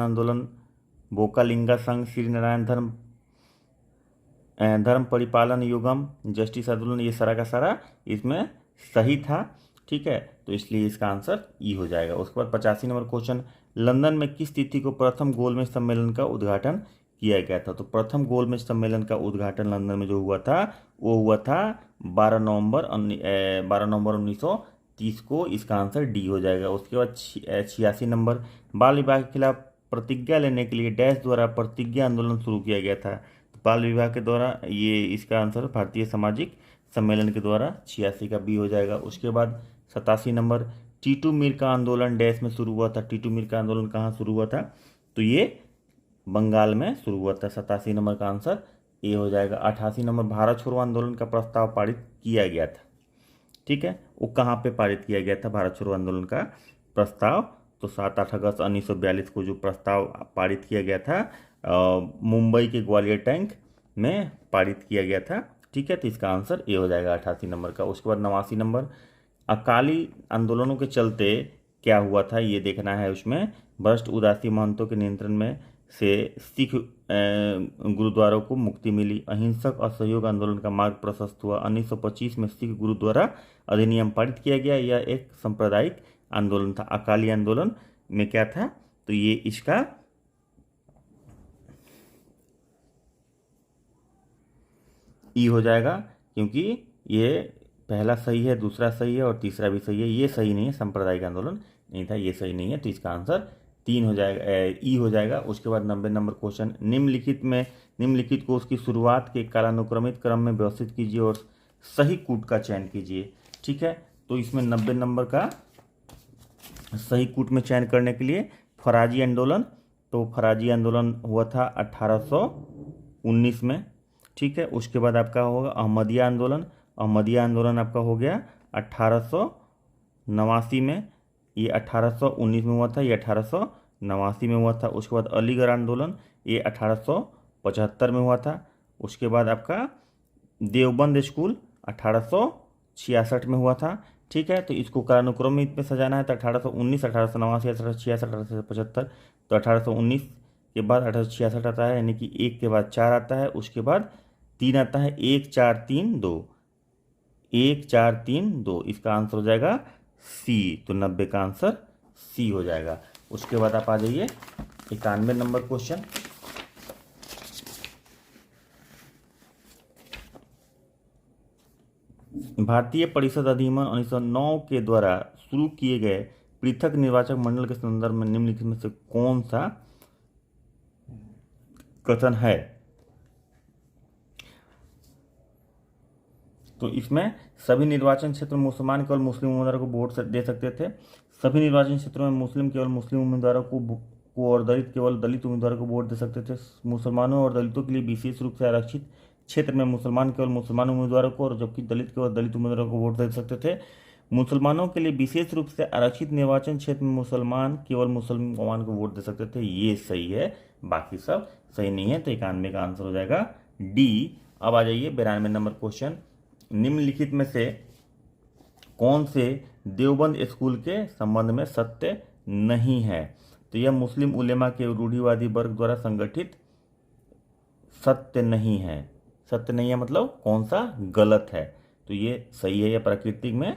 आंदोलन, बोकालिंगा संघ, श्री नारायण धर्म परिपालन युगम, जस्टिस आंदोलन, ये सारा का सारा इसमें सही था, ठीक है। तो इसलिए इसका आंसर ई हो जाएगा। उसके बाद 85 नंबर क्वेश्चन, लंदन में किस तिथि को प्रथम गोलमेज सम्मेलन का उद्घाटन किया गया था? तो प्रथम गोलमेज सम्मेलन का उद्घाटन लंदन में जो हुआ था वो हुआ था 12 नवंबर 1930 को। इसका आंसर डी हो जाएगा। उसके बाद 86 नंबर, बाल विवाह के खिलाफ प्रतिज्ञा लेने के लिए डैश द्वारा प्रतिज्ञा आंदोलन शुरू किया गया था। तो बाल विवाह के द्वारा, ये इसका आंसर भारतीय सामाजिक सम्मेलन के द्वारा, 86 का बी हो जाएगा। उसके बाद 87 नंबर, टीटू मीर का आंदोलन डैश में शुरू हुआ था। टीटू मीर का आंदोलन कहाँ शुरू हुआ था? तो ये बंगाल में शुरू हुआ था। 87 नंबर का आंसर ए हो जाएगा। 88 नंबर, भारत छोड़ो आंदोलन का प्रस्ताव पारित किया गया था, ठीक है, वो कहाँ पे पारित किया गया था भारत छोड़ो आंदोलन का प्रस्ताव? तो 7-8 अगस्त 1942 को जो प्रस्ताव पारित किया गया था मुंबई के ग्वालियर टैंक में पारित किया गया था, ठीक है। तो इसका आंसर ए हो जाएगा 88 नंबर का। उसके बाद 89 नंबर, अकाली आंदोलनों के चलते क्या हुआ था ये देखना है। उसमें भ्रष्ट उदासी महंतों के नियंत्रण में से सिख गुरुद्वारों को मुक्ति मिली। अहिंसक असहयोग आंदोलन का मार्ग प्रशस्त हुआ। 1925 में सिख गुरुद्वारा अधिनियम पारित किया गया। यह एक सांप्रदायिक आंदोलन था। अकाली आंदोलन में क्या था? तो ये इसका ई हो जाएगा, क्योंकि ये पहला सही है, दूसरा सही है और तीसरा भी सही है। ये सही नहीं है, सांप्रदायिक आंदोलन नहीं था, ये सही नहीं है। तो इसका आंसर 3 हो जाएगा, ई हो जाएगा। उसके बाद 90 नंबर क्वेश्चन, निम्नलिखित को उसकी शुरुआत के कालानुक्रमित क्रम में व्यवस्थित कीजिए और सही कूट का चयन कीजिए। ठीक है, तो इसमें 90 नंबर का सही कूट में चयन करने के लिए फराजी आंदोलन, तो फराजी आंदोलन हुआ था 1819 में। ठीक है, उसके बाद आपका होगा अहमदिया आंदोलन, अहमदिया आंदोलन आपका हो गया 1889 में, ये 1819 में हुआ था, ये 1889 में हुआ था। उसके बाद अलीगढ़ आंदोलन, ये 1875 में हुआ था। उसके बाद आपका देवबंद स्कूल 1866 में हुआ था। ठीक है, तो इसको कालानुक्रमित में सजाना है तो 1819, 1889, 1866, 1875। तो 1819 के बाद 1866 आता है, यानी कि 1 के बाद 4 आता है, उसके बाद 3 आता है, 1 4 3 2, 1 4 3 2, इसका आंसर हो जाएगा सी। तो 90 का आंसर सी हो जाएगा। उसके बाद आप आ जाइए 91 नंबर क्वेश्चन। भारतीय परिषद अधिनियम 1909 के द्वारा शुरू किए गए पृथक निर्वाचक मंडल के संदर्भ में निम्नलिखित में से कौन सा कथन है? तो इसमें सभी निर्वाचन क्षेत्र में मुसलमान केवल मुस्लिम उम्मीदवारों को वोट दे सकते थे, सभी निर्वाचन क्षेत्रों में मुस्लिम केवल मुस्लिम उम्मीदवारों को और दलित केवल दलित उम्मीदवारों को वोट दे सकते थे, मुसलमानों और दलितों के लिए विशेष रूप से आरक्षित क्षेत्र में मुसलमान केवल मुसलमान उम्मीदवारों को और जबकि दलित केवल दलित उम्मीदवारों को वोट दे सकते थे, मुसलमानों के लिए विशेष रूप से आरक्षित निर्वाचन क्षेत्र में मुसलमान केवल मुसलमान को वोट दे सकते थे। ये सही है, बाकी सब सही नहीं है। तो 91 का आंसर हो जाएगा डी। अब आ जाइए 92 नंबर क्वेश्चन, निम्नलिखित में से कौन से देवबंद स्कूल के संबंध में सत्य नहीं है? तो यह मुस्लिम उलेमा के रूढ़िवादी वर्ग द्वारा संगठित सत्य नहीं है। सत्य नहीं है मतलब कौन सा गलत है? तो ये सही है। यह प्राकृतिक में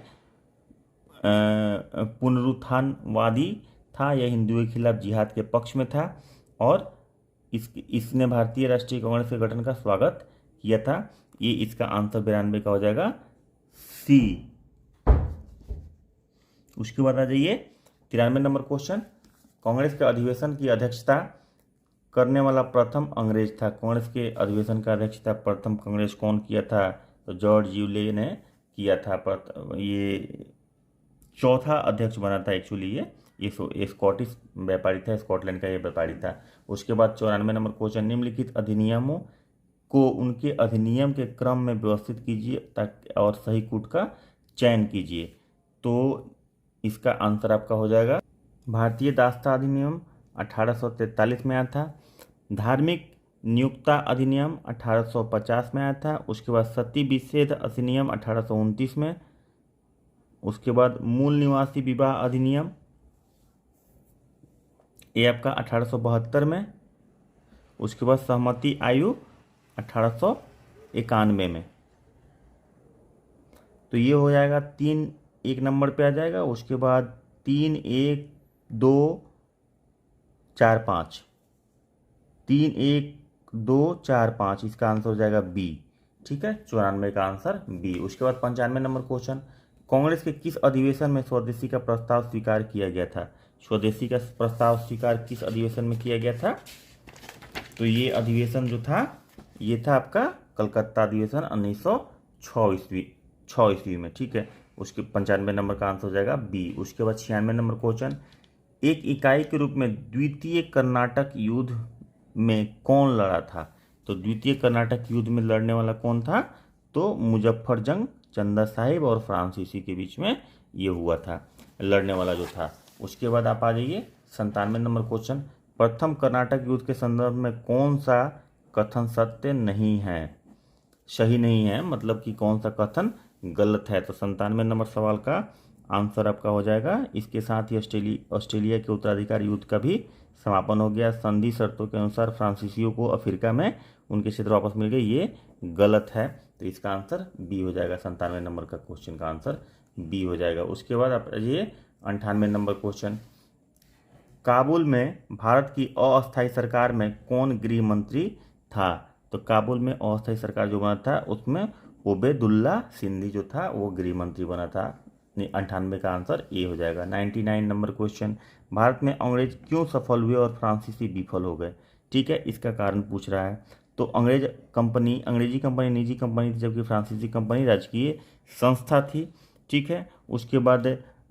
पुनरुत्थानवादी था, यह हिंदुओं के खिलाफ जिहाद के पक्ष में था और इसने भारतीय राष्ट्रीय कांग्रेस के गठन का स्वागत किया था। ये इसका आंसर 92 का हो जाएगा सी। उसके बाद आ जाइए 93 नंबर क्वेश्चन, कांग्रेस के अधिवेशन की अध्यक्षता करने वाला प्रथम अंग्रेज था। कांग्रेस के अधिवेशन का अध्यक्षता प्रथम कांग्रेस कौन किया था? तो जॉर्ज यूले ने किया था। ये चौथा अध्यक्ष बना था एक्चुअली, ये स्कॉटिश व्यापारी था, स्कॉटलैंड का ये व्यापारी था। उसके बाद 94 नंबर क्वेश्चन, निम्नलिखित अधिनियमों को उनके अधिनियम के क्रम में व्यवस्थित कीजिए ताकि और सही कूट का चयन कीजिए। तो इसका आंसर आपका हो जाएगा भारतीय दास्ता अधिनियम 1843 में आया था, धार्मिक नियुक्ता अधिनियम 1850 में आया था, उसके बाद सती विच्छेद अधिनियम 1829 में, उसके बाद मूल निवासी विवाह अधिनियम ये आपका 1872 में, उसके बाद सहमति आयु 1891 में। तो ये हो जाएगा 3 1 नंबर पे आ जाएगा। उसके बाद 3 1 2 4 5, 3 1 2 4 5, इसका आंसर हो जाएगा बी। ठीक है, 94 का आंसर बी। उसके बाद 95 नंबर क्वेश्चन, कांग्रेस के किस अधिवेशन में स्वदेशी का प्रस्ताव स्वीकार किया गया था? स्वदेशी का प्रस्ताव स्वीकार किस अधिवेशन में किया गया था? तो ये अधिवेशन जो था ये था आपका कलकत्ता अधिवेशन 1906 ईस्वी में। ठीक है, उसके 95 नंबर का आंसर हो जाएगा बी। उसके बाद 96 नंबर क्वेश्चन, एक इकाई के रूप में द्वितीय कर्नाटक युद्ध में कौन लड़ा था? तो द्वितीय कर्नाटक युद्ध में लड़ने वाला कौन था? तो मुजफ्फर जंग चंदा साहिब और फ्रांसीसी के बीच में ये हुआ था, लड़ने वाला जो था। उसके बाद आप आ जाइए 97 नंबर क्वेश्चन, प्रथम कर्नाटक युद्ध के संदर्भ में कौन सा कथन सत्य नहीं है, सही नहीं है, मतलब कि कौन सा कथन गलत है? तो 97 नंबर सवाल का आंसर आपका हो जाएगा, इसके साथ ही ऑस्ट्रेलिया के उत्तराधिकार युद्ध का भी समापन हो गया। संधि शर्तों के अनुसार फ्रांसीसियों को अफ्रीका में उनके क्षेत्र वापस मिल गए, ये गलत है। तो इसका आंसर बी हो जाएगा। 97 नंबर का क्वेश्चन का आंसर बी हो जाएगा। उसके बाद आप ये 98 नंबर क्वेश्चन, काबुल में भारत की अस्थायी सरकार में कौन गृह मंत्री था? तो काबुल में अस्थायी सरकार जो बना था उसमें ओबेदुल्ला सिंधी जो था वो गृह मंत्री बना था 98 का आंसर ए हो जाएगा। 99 नंबर क्वेश्चन, भारत में अंग्रेज क्यों सफल हुए और फ्रांसीसी विफल हो गए? ठीक है, इसका कारण पूछ रहा है। तो अंग्रेजी कंपनी निजी कंपनी थी, जबकि फ्रांसीसी कंपनी राजकीय संस्था थी। ठीक है, उसके बाद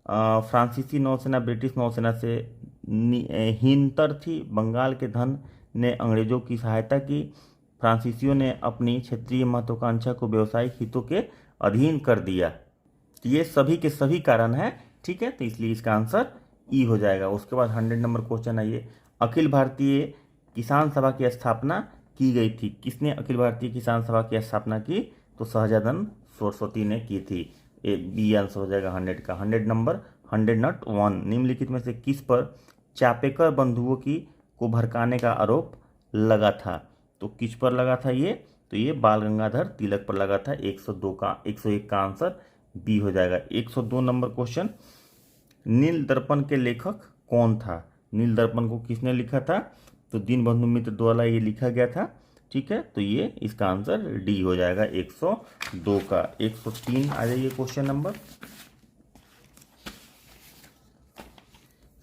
फ्रांसीसी नौसेना ब्रिटिश नौसेना से हीनतर थी। बंगाल के धन ने अंग्रेजों की सहायता की। फ्रांसीसियों ने अपनी क्षेत्रीय महत्वाकांक्षा को व्यावसायिक हितों के अधीन कर दिया। तो ये सभी के सभी कारण हैं। ठीक है, तो इसलिए इसका आंसर ई हो जाएगा। उसके बाद 100 नंबर क्वेश्चन आइए, अखिल भारतीय किसान सभा की स्थापना की गई थी। किसने अखिल भारतीय किसान सभा की स्थापना की? तो सहजानंद सरस्वती ने की थी। ए बी आंसर हो जाएगा 100 का। 100 नंबर, 100 नॉट 1, निम्नलिखित में से किस पर चापेकर बंधुओं की को भड़काने का आरोप लगा था? तो किस पर लगा था ये? तो ये बाल गंगाधर तिलक पर लगा था। 101 का आंसर बी हो जाएगा। 102 नंबर क्वेश्चन, नील दर्पण के लेखक कौन था? नील दर्पण को किसने लिखा था? तो दीनबंधु मित्र द्वारा ये लिखा गया था। ठीक है, तो ये इसका आंसर डी हो जाएगा 102 का। 103 आ जाइए क्वेश्चन नंबर,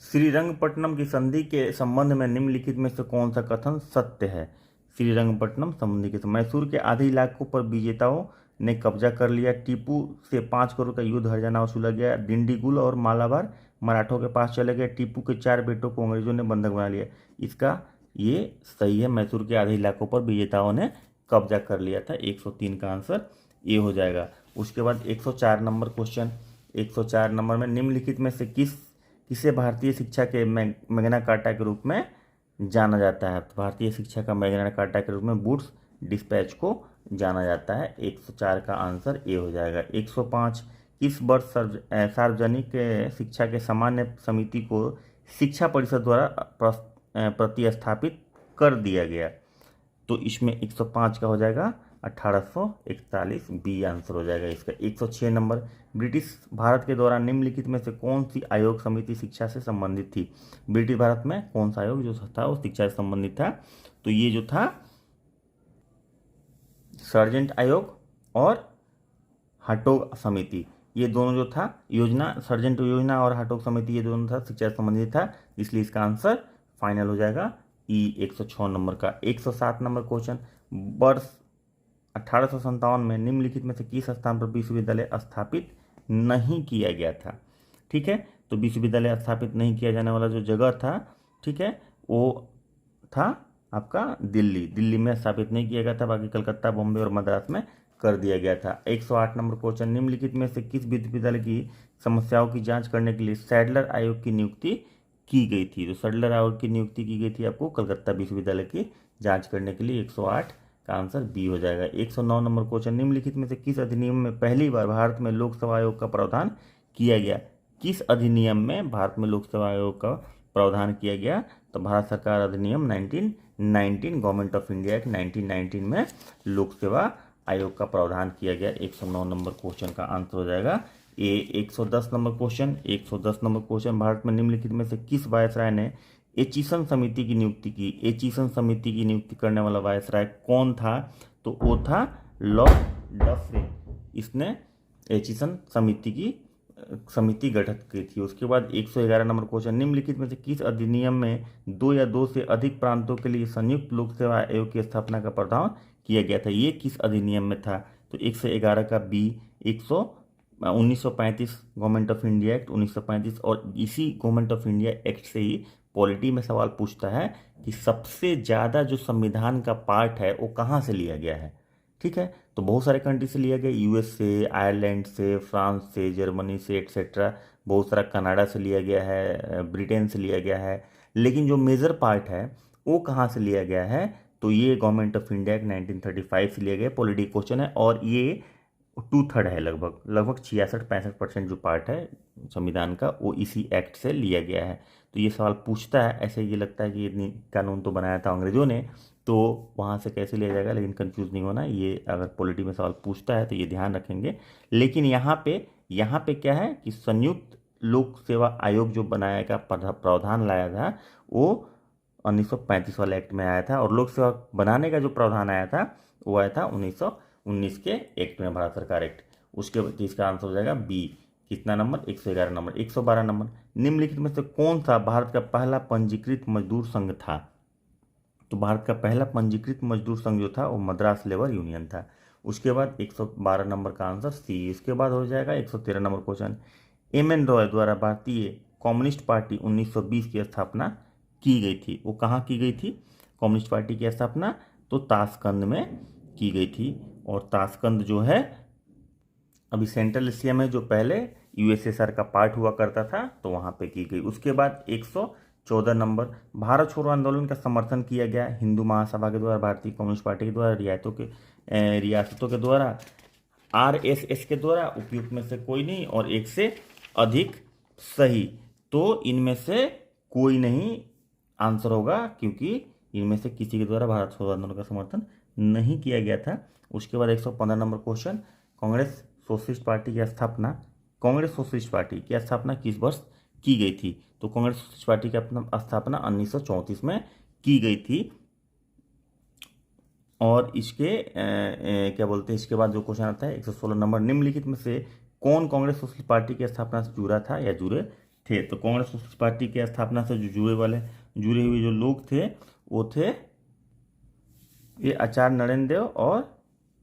श्रीरंगपट्टनम की संधि के संबंध में निम्नलिखित में से कौन सा कथन सत्य है? श्रीरंगपट्टनम संधि के मैसूर के आधे इलाकों पर विजेताओं ने कब्जा कर लिया। टीपू से 5 करोड़ का युद्ध हर्जाना वसूला गया। डिंडीगुल और मालाबार मराठों के पास चले गए। टीपू के 4 बेटों को अंग्रेजों ने बंधक बना लिया। इसका ये सही है, मैसूर के आधे इलाकों पर विजेताओं ने कब्जा कर लिया था। 103 का आंसर ये हो जाएगा। उसके बाद 104 नंबर क्वेश्चन, 104 नंबर में निम्नलिखित में से किसे भारतीय शिक्षा के मैग्ना कार्टा के रूप में जाना जाता है? तो भारतीय शिक्षा का मैग्ना कार्टा के रूप में वुड्स डिस्पैच को जाना जाता है। 104 का आंसर ए हो जाएगा। 105, किस वर्ष सार्वजनिक शिक्षा के सामान्य समिति को शिक्षा परिषद द्वारा प्रतिस्थापित कर दिया गया? तो इसमें 105 का हो जाएगा 1841, बी आंसर हो जाएगा इसका। 106 नंबर, ब्रिटिश भारत के दौरान निम्नलिखित में से कौन सी आयोग समिति शिक्षा से संबंधित थी? ब्रिटिश भारत में कौन सा आयोग जो था वो शिक्षा से संबंधित था? तो ये जो था सर्जेंट आयोग और हाटोग समिति, ये दोनों जो था योजना, सर्जेंट योजना और हाटोग समिति, ये दोनों था शिक्षा से संबंधित था, इसलिए इसका आंसर फाइनल हो जाएगा ई 106 नंबर का। 107 नंबर क्वेश्चन, वर्ष 1857 में निम्नलिखित में से किस स्थान पर विश्वविद्यालय स्थापित नहीं किया गया था? ठीक है, तो विश्वविद्यालय स्थापित नहीं किया जाने वाला जो जगह था, ठीक है, वो था आपका दिल्ली में स्थापित नहीं किया गया था, बाकी कलकत्ता, बॉम्बे और मद्रास में कर दिया गया था। 108 नंबर क्वेश्चन, निम्नलिखित में से किस विश्वविद्यालय की समस्याओं की जांच करने के लिए सैडलर आयोग की नियुक्ति की गई थी? तो सैडलर आयोग की नियुक्ति की गई थी आपको कलकत्ता विश्वविद्यालय की जांच करने के लिए। 108 का आंसर बी हो जाएगा। 109 नंबर क्वेश्चन, निम्नलिखित में से किस अधिनियम में पहली बार भारत में लोकसेवा आयोग का प्रावधान किया गया? किस अधिनियम में भारत में लोकसेवा आयोग का प्रावधान किया गया? तो भारत सरकार अधिनियम 1919, गवर्नमेंट ऑफ इंडिया एक्ट 1919 में लोक सेवा आयोग का प्रावधान किया गया। 109 नंबर क्वेश्चन का आंसर हो जाएगा ए। 110 number question, 110 number question, Bharat में निम्नलिखित में से किस वायसराय ने एचिसन समिति की नियुक्ति की? एचिसन समिति की नियुक्ति करने वाला वायसराय कौन था? तो वो था लॉर्ड डफरिन। इसने एचिसन समिति गठित की थी। उसके बाद 111 नंबर क्वेश्चन, निम्नलिखित में से किस अधिनियम में 2 या 2 से अधिक प्रांतों के लिए संयुक्त लोक सेवा आयोग की स्थापना का प्रावधान किया गया था? ये किस अधिनियम में था? तो 111 का B. 1935 government of India act 1935, और इसी गवर्नमेंट ऑफ इंडिया एक्ट से ही पॉलिटी में सवाल पूछता है कि सबसे ज़्यादा जो संविधान का पार्ट है वो कहाँ से लिया गया है? ठीक है, तो बहुत सारे कंट्री से लिया गया, यूएस से, आयरलैंड से, फ्रांस से, जर्मनी से, एट्सेट्रा, बहुत सारा कनाडा से लिया गया है, ब्रिटेन से लिया गया है, लेकिन जो मेजर पार्ट है वो कहाँ से लिया गया है? तो ये गवर्नमेंट ऑफ इंडिया एक्ट 1935 से लिया गया। पॉलिटी क्वेश्चन है और ये 2/3 है, लगभग 66-65% जो पार्ट है संविधान का वो इसी एक्ट से लिया गया है। तो ये सवाल पूछता है, ऐसे ये लगता है कि ये कानून तो बनाया था अंग्रेजों ने, तो वहाँ से कैसे लिया जाएगा, लेकिन कंफ्यूज नहीं होना, ये अगर पॉलिटी में सवाल पूछता है तो ये ध्यान रखेंगे। लेकिन यहाँ पे क्या है कि संयुक्त लोक सेवा आयोग जो बनाया प्रावधान लाया था वो 1935 वाले एक्ट में आया था, और लोक सेवा बनाने का जो प्रावधान आया था वो आया था 1919 के एक्ट में, भारत सरकार एक्ट। उसके बाद इसका आंसर हो जाएगा बी, कितना नंबर? 111 नंबर। 112 नंबर, निम्नलिखित में से कौन सा भारत का पहला पंजीकृत मजदूर संघ था? तो भारत का पहला पंजीकृत मजदूर संघ जो था वो मद्रास लेबर यूनियन था। उसके बाद 112 नंबर का आंसर सी। उसके बाद हो जाएगा 113 नंबर क्वेश्चन, एम.एन. रॉय द्वारा भारतीय कम्युनिस्ट पार्टी 1920 की स्थापना की गई थी। वो कहाँ की गई थी कम्युनिस्ट पार्टी की स्थापना? तो ताशकंद में की गई थी। और ताशकंद जो है अभी सेंट्रल एशिया में जो पहले यूएसएसआर का पार्ट हुआ करता था, तो वहाँ पे की गई। उसके बाद 114 नंबर, भारत छोड़ो आंदोलन का समर्थन किया गया हिंदू महासभा के द्वारा, भारतीय कम्युनिस्ट पार्टी के द्वारा, रियासतों के द्वारा, आरएसएस के द्वारा, उपयुक्त में से कोई नहीं और एक से अधिक सही। तो इनमें से कोई नहीं आंसर होगा, क्योंकि इनमें से किसी के द्वारा भारत छोड़ो आंदोलन का समर्थन नहीं किया गया था। उसके बाद 115 number question, Congress socialist party की स्थापना, कांग्रेस सोशलिस्ट पार्टी की स्थापना किस वर्ष की गई थी? तो कांग्रेस सोशलिस्ट पार्टी की स्थापना 1934 में की गई थी। और इसके क्या बोलते हैं, इसके बाद जो क्वेश्चन आता है 116 नंबर, निम्नलिखित में से कौन कांग्रेस सोशलिस्ट पार्टी की स्थापना से जुड़ा था या जुड़े थे? तो कांग्रेस सोशलिस्ट पार्टी की स्थापना से जो जुड़े हुए जो लोग थे वो थे ये आचार्य नरेंद्र देव और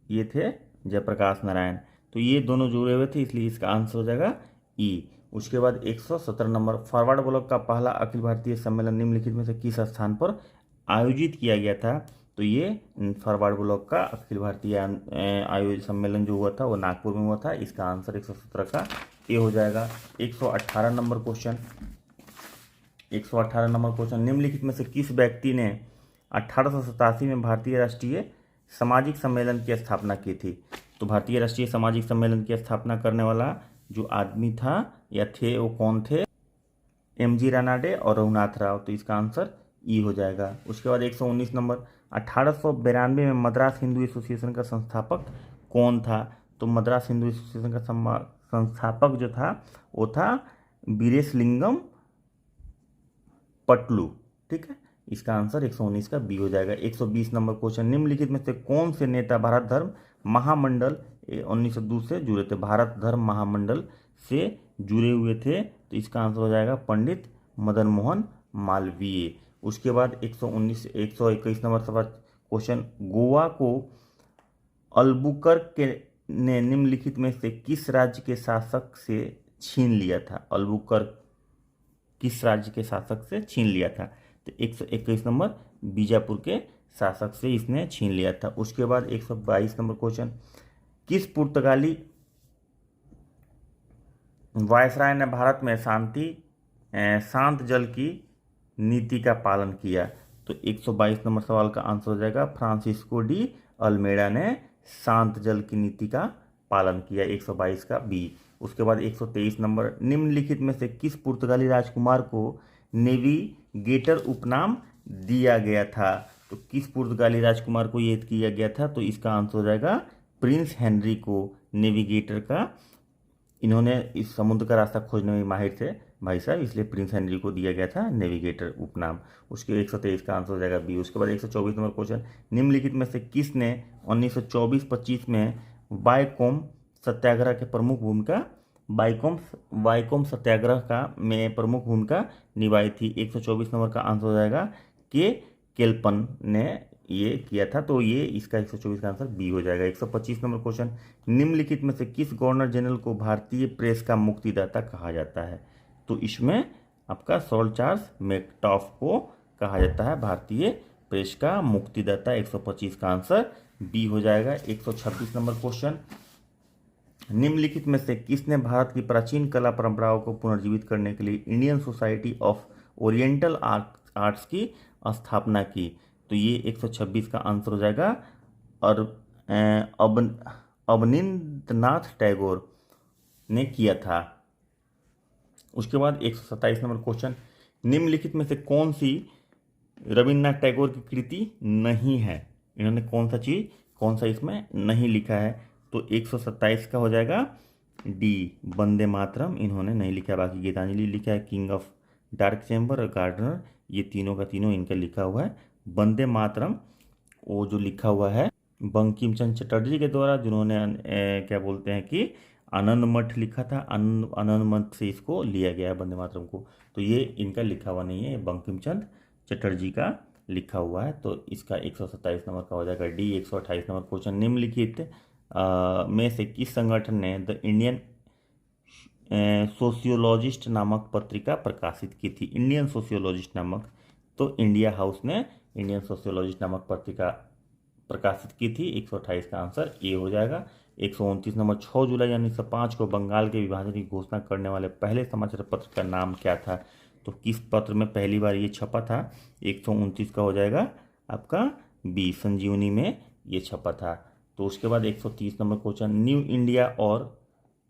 ये थे जयप्रकाश नारायण। तो ये दोनों जुड़े हुए थे, इसलिए इसका आंसर हो जाएगा ई। उसके बाद 117 नंबर, फॉरवर्ड ब्लॉक का पहला अखिल भारतीय सम्मेलन निम्नलिखित में से किस स्थान पर आयोजित किया गया था? तो ये फॉरवर्ड ब्लॉक का अखिल भारतीय आयोजित सम्मेलन जो हुआ था वो नागपुर में हुआ था। इसका आंसर 117 का ए हो जाएगा। 118 नंबर क्वेश्चन, 118 नंबर क्वेश्चन, निम्नलिखित में से किस व्यक्ति ने 1887 में भारतीय राष्ट्रीय सामाजिक सम्मेलन की स्थापना की थी? तो भारतीय राष्ट्रीय सामाजिक सम्मेलन की स्थापना करने वाला जो आदमी था या थे वो कौन थे? एम.जी. रानाडे और रघुनाथ राव। तो इसका आंसर ई हो जाएगा। उसके बाद 119 नंबर, 1892 में मद्रास हिंदू एसोसिएशन का संस्थापक कौन था? तो मद्रास हिंदू एसोसिएशन का संस्थापक जो था वो था वीरेशलिंगम पटलू। ठीक है, इसका आंसर 119 का बी हो जाएगा। 120 नंबर क्वेश्चन, निम्नलिखित में से कौन से नेता भारत धर्म महामंडल 1902 से जुड़े थे? भारत धर्म महामंडल से जुड़े हुए थे, तो इसका आंसर हो जाएगा पंडित मदन मोहन मालवीय। उसके बाद 121 नंबर सवाल क्वेश्चन, गोवा को अल्बुकर्क ने निम्नलिखित में से किस राज्य के शासक से छीन लिया था? अल्बुकर्क किस राज्य के शासक से छीन लिया था? तो 121 नंबर बीजापुर के शासक से इसने छीन लिया था। उसके बाद 122 नंबर क्वेश्चन, किस पुर्तगाली वायसराय ने भारत में शांत जल की नीति का पालन किया? तो 122 नंबर सवाल का आंसर हो जाएगा फ्रांसिस्को डी अल्मेडा ने शांत जल की नीति का पालन किया। 122 का बी। उसके बाद 123 नंबर, निम्नलिखित में से किस पुर्तगाली राजकुमार को नेविगेटर उपनाम दिया गया था? तो किस पुर्तगाली राजकुमार को ये किया गया था? तो इसका आंसर हो जाएगा प्रिंस हेनरी को नेविगेटर का, इन्होंने इस समुद्र का रास्ता खोजने में माहिर थे भाई साहब, इसलिए प्रिंस हेनरी को दिया गया था नेविगेटर उपनाम। उसके 123 का आंसर हो जाएगा बी। उसके बाद 124 नंबर क्वेश्चन, निम्नलिखित में से किसने 1924-25 में बायकोम सत्याग्रह के प्रमुख भूमिका बाइकोम सत्याग्रह का में प्रमुख भूमिका निभाई थी? 124 नंबर का आंसर हो जाएगा के केल्पन ने ये किया था। तो ये इसका 124 का आंसर बी हो जाएगा। 125 नंबर क्वेश्चन, निम्नलिखित में से किस गवर्नर जनरल को भारतीय प्रेस का मुक्तिदाता कहा जाता है? तो इसमें आपका सॉल चार्ल्स मैकटॉफ को कहा जाता है भारतीय प्रेस का मुक्तिदाता। 125 का आंसर बी हो जाएगा। 126 नंबर क्वेश्चन, निम्नलिखित में से किसने भारत की प्राचीन कला परंपराओं को पुनर्जीवित करने के लिए Indian society of oriental arts की स्थापना की? तो ये 126 का आंसर हो जाएगा और अवनींद्रनाथ टैगोर ने किया था। उसके बाद 127 नंबर क्वेश्चन, निम्नलिखित में से कौन सी रविन्द्रनाथ टैगोर की कृति नहीं है? इन्होंने कौन सा इसमें नहीं लिखा है? तो 127 का हो जाएगा डी, वंदे मातरम इन्होंने नहीं लिखा। बाकी गीतांजलि लिखा है, किंग ऑफ डार्क चैम्बर और गार्डनर, ये तीनों का तीनों इनका लिखा हुआ है। वंदे मातरम वो जो लिखा हुआ है बंकिम चंद्र चटर्जी के द्वारा, जिन्होंने क्या बोलते हैं कि आनंद मठ लिखा था, आनंद मठ से इसको लिया गया है वंदे मातरम को। तो ये इनका लिखा हुआ नहीं है, ये बंकिम चंद्र चटर्जी का लिखा हुआ है। तो इसका 127 नंबर का हो जाएगा डी। 128 नंबर क्वेश्चन, निम्नलिखित में से किस संगठन ने द इंडियन सोशियोलॉजिस्ट नामक पत्रिका प्रकाशित की थी? इंडियन सोशियोलॉजिस्ट नामक, तो इंडिया हाउस ने इंडियन सोशियोलॉजिस्ट नामक पत्रिका प्रकाशित की थी। 128 का आंसर ए हो जाएगा। 129 नंबर, 6 जुलाई 1905 को बंगाल के विभाजन की घोषणा करने वाले पहले समाचार पत्र का नाम क्या था? तो किस पत्र में पहली बार ये छपा था? 129 का हो जाएगा आपका बी, संजीवनी में ये छपा था। तो उसके बाद 130 नंबर क्वेश्चन, न्यू इंडिया और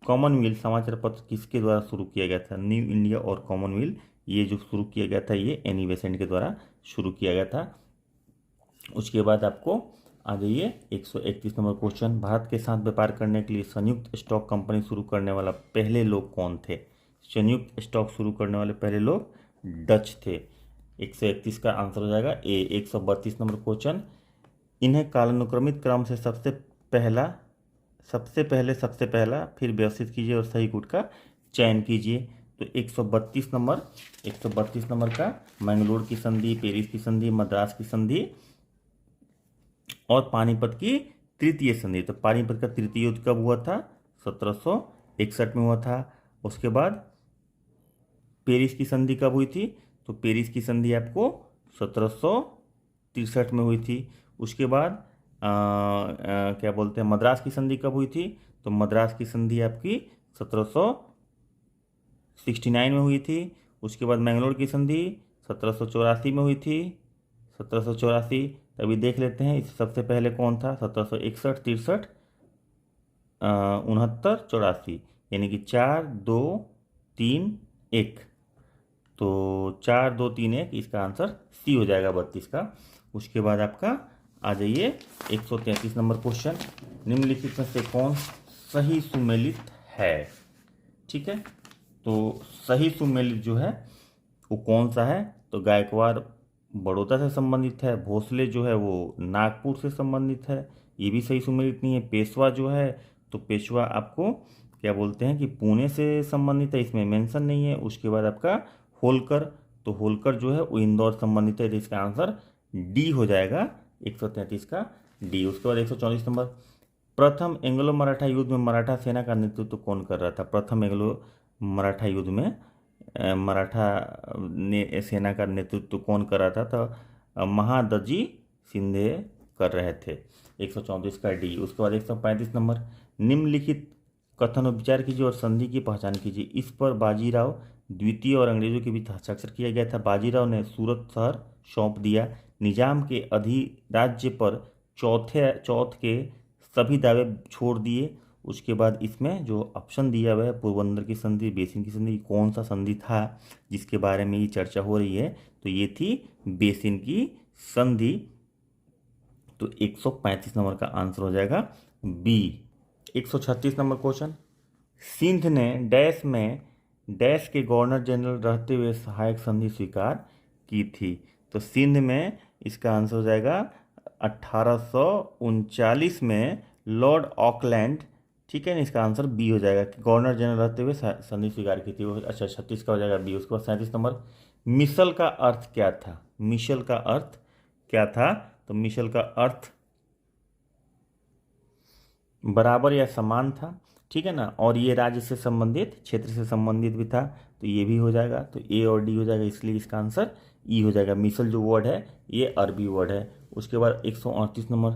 कॉमनवेल्थ समाचार पत्र किसके द्वारा शुरू किया गया था? न्यू इंडिया और कॉमनवेल्थ ये जो शुरू किया गया था ये एनी बेसेंट के द्वारा शुरू किया गया था। उसके बाद आपको आ जाइए 131 नंबर क्वेश्चन, भारत के साथ व्यापार करने के लिए संयुक्त स्टॉक कंपनी शुरू करने वाला पहले लोग कौन थे? संयुक्त स्टॉक शुरू करने वाले पहले लोग डच थे। 131 का आंसर हो जाएगा ए। 132 नंबर क्वेश्चन, इन्हें कालानुक्रमित क्रम से सबसे पहला फिर व्यवस्थित कीजिए और सही गुट का चयन कीजिए। तो 132 नंबर का मैंगलोर की संधि, पेरिस की संधि, मद्रास की संधि और पानीपत की तृतीय संधि। तो पानीपत का तृतीय युद्ध कब हुआ था? 1761 में हुआ था। उसके बाद पेरिस की संधि कब हुई थी? तो पेरिस की संधि आपको 1763 में हुई थी। उसके बाद क्या बोलते हैं, मद्रास की संधि कब हुई थी? तो मद्रास की संधि आपकी 1769 में हुई थी। उसके बाद मैंगलोर की संधि 1784 में हुई थी। 1784, तभी देख लेते हैं इससे सबसे पहले कौन था? 1761, 63, 69, 84, यानी कि 4, 2, 3, 1। तो 4, 2, 3, 1 इसका आंसर सी हो जाएगा 32 का। उसके बाद आपका आ जाइए 133 नंबर क्वेश्चन, निम्नलिखित में से कौन सही सुमेलित है? ठीक है, तो सही सुमेलित जो है वो कौन सा है? तो गायकवाड़ बड़ौदा से संबंधित है, भोसले जो है वो नागपुर से संबंधित है, ये भी सही सुमेलित नहीं है। पेशवा जो है तो पेशवा आपको क्या बोलते हैं कि पुणे से संबंधित है, इसमें मेंशन नहीं है। उसके बाद आपका होलकर, तो होलकर जो है वो इंदौर संबंधित है, तो इसका आंसर डी हो जाएगा 133 का डी। उसके बाद 134 नंबर, प्रथम एंग्लो मराठा युद्ध में मराठा सेना का नेतृत्व कौन कर रहा था? प्रथम एंग्लो मराठा युद्ध में मराठा सेना का नेतृत्व कौन कर रहा था? तो महादजी शिंदे कर रहे थे। 134 का डी। उसके बाद 135 नंबर, निम्नलिखित कथन विचार कीजिए और संधि की पहचान कीजिए। इस पर बाजीराव द्वितीय और अंग्रेजों के बीच हस्ताक्षर किया गया था। बाजीराव ने सूरत शहर सौंप दिया। निजाम के अधिराज्य पर चौथ के सभी दावे छोड़ दिए। उसके बाद इसमें जो ऑप्शन दिया हुआ है, पोरबंदर की संधि, बेसिन की संधि, कौन सा संधि था जिसके बारे में ये चर्चा हो रही है? तो ये थी बेसिन की संधि। तो 135 नंबर का आंसर हो जाएगा बी। 136 नंबर क्वेश्चन, सिंध ने डैश में डैश के गवर्नर जनरल रहते हुए सहायक संधि स्वीकार की थी। तो सिंध में इसका आंसर हो जाएगा 1839 में लॉर्ड ऑकलैंड। ठीक है ना, इसका आंसर बी हो जाएगा कि गवर्नर जनरल रहते हुए संधि स्वीकार की थी। अच्छा, 36 का हो जाएगा बी। उसके बाद 37 नंबर, मिसल का अर्थ क्या था? मिशल का अर्थ क्या था? तो मिशल का अर्थ बराबर या समान था। ठीक है ना, और ये राज्य से संबंधित, क्षेत्र से संबंधित भी था, तो ये भी हो जाएगा। तो ए और डी हो जाएगा, इसलिए इसका आंसर ई हो जाएगा। मिसल जो वर्ड है ये अरबी वर्ड है। उसके बाद 138 नंबर,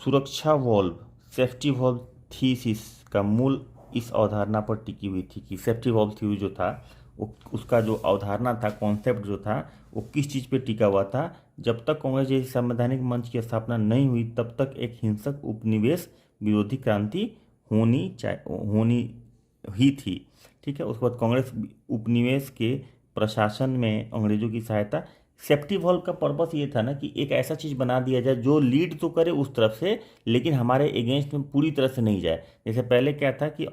सुरक्षा वॉल्व, सेफ्टी वॉल्व थीसिस का मूल इस अवधारणा पर टिकी हुई थी कि सेफ्टी वॉल्व थ्योरी जो था वो, उसका जो अवधारणा था, कॉन्सेप्ट जो था, वो किस चीज़ पे टिका हुआ था? जब तक कांग्रेस जैसी संवैधानिक मंच की स्थापना नहीं हुई तब तक एक हिंसक उपनिवेश विरोधी क्रांति होनी ही थी। ठीक है, उसके बाद कांग्रेस उपनिवेश के प्रशासन में अंग्रेजों की सहायता, सेफ्टी वॉल्व का पर्पस ये था ना कि एक ऐसा चीज़ बना दिया जाए जो लीड तो करे उस तरफ से, लेकिन हमारे अगेंस्ट में पूरी तरह से नहीं जाए। जैसे पहले क्या था कि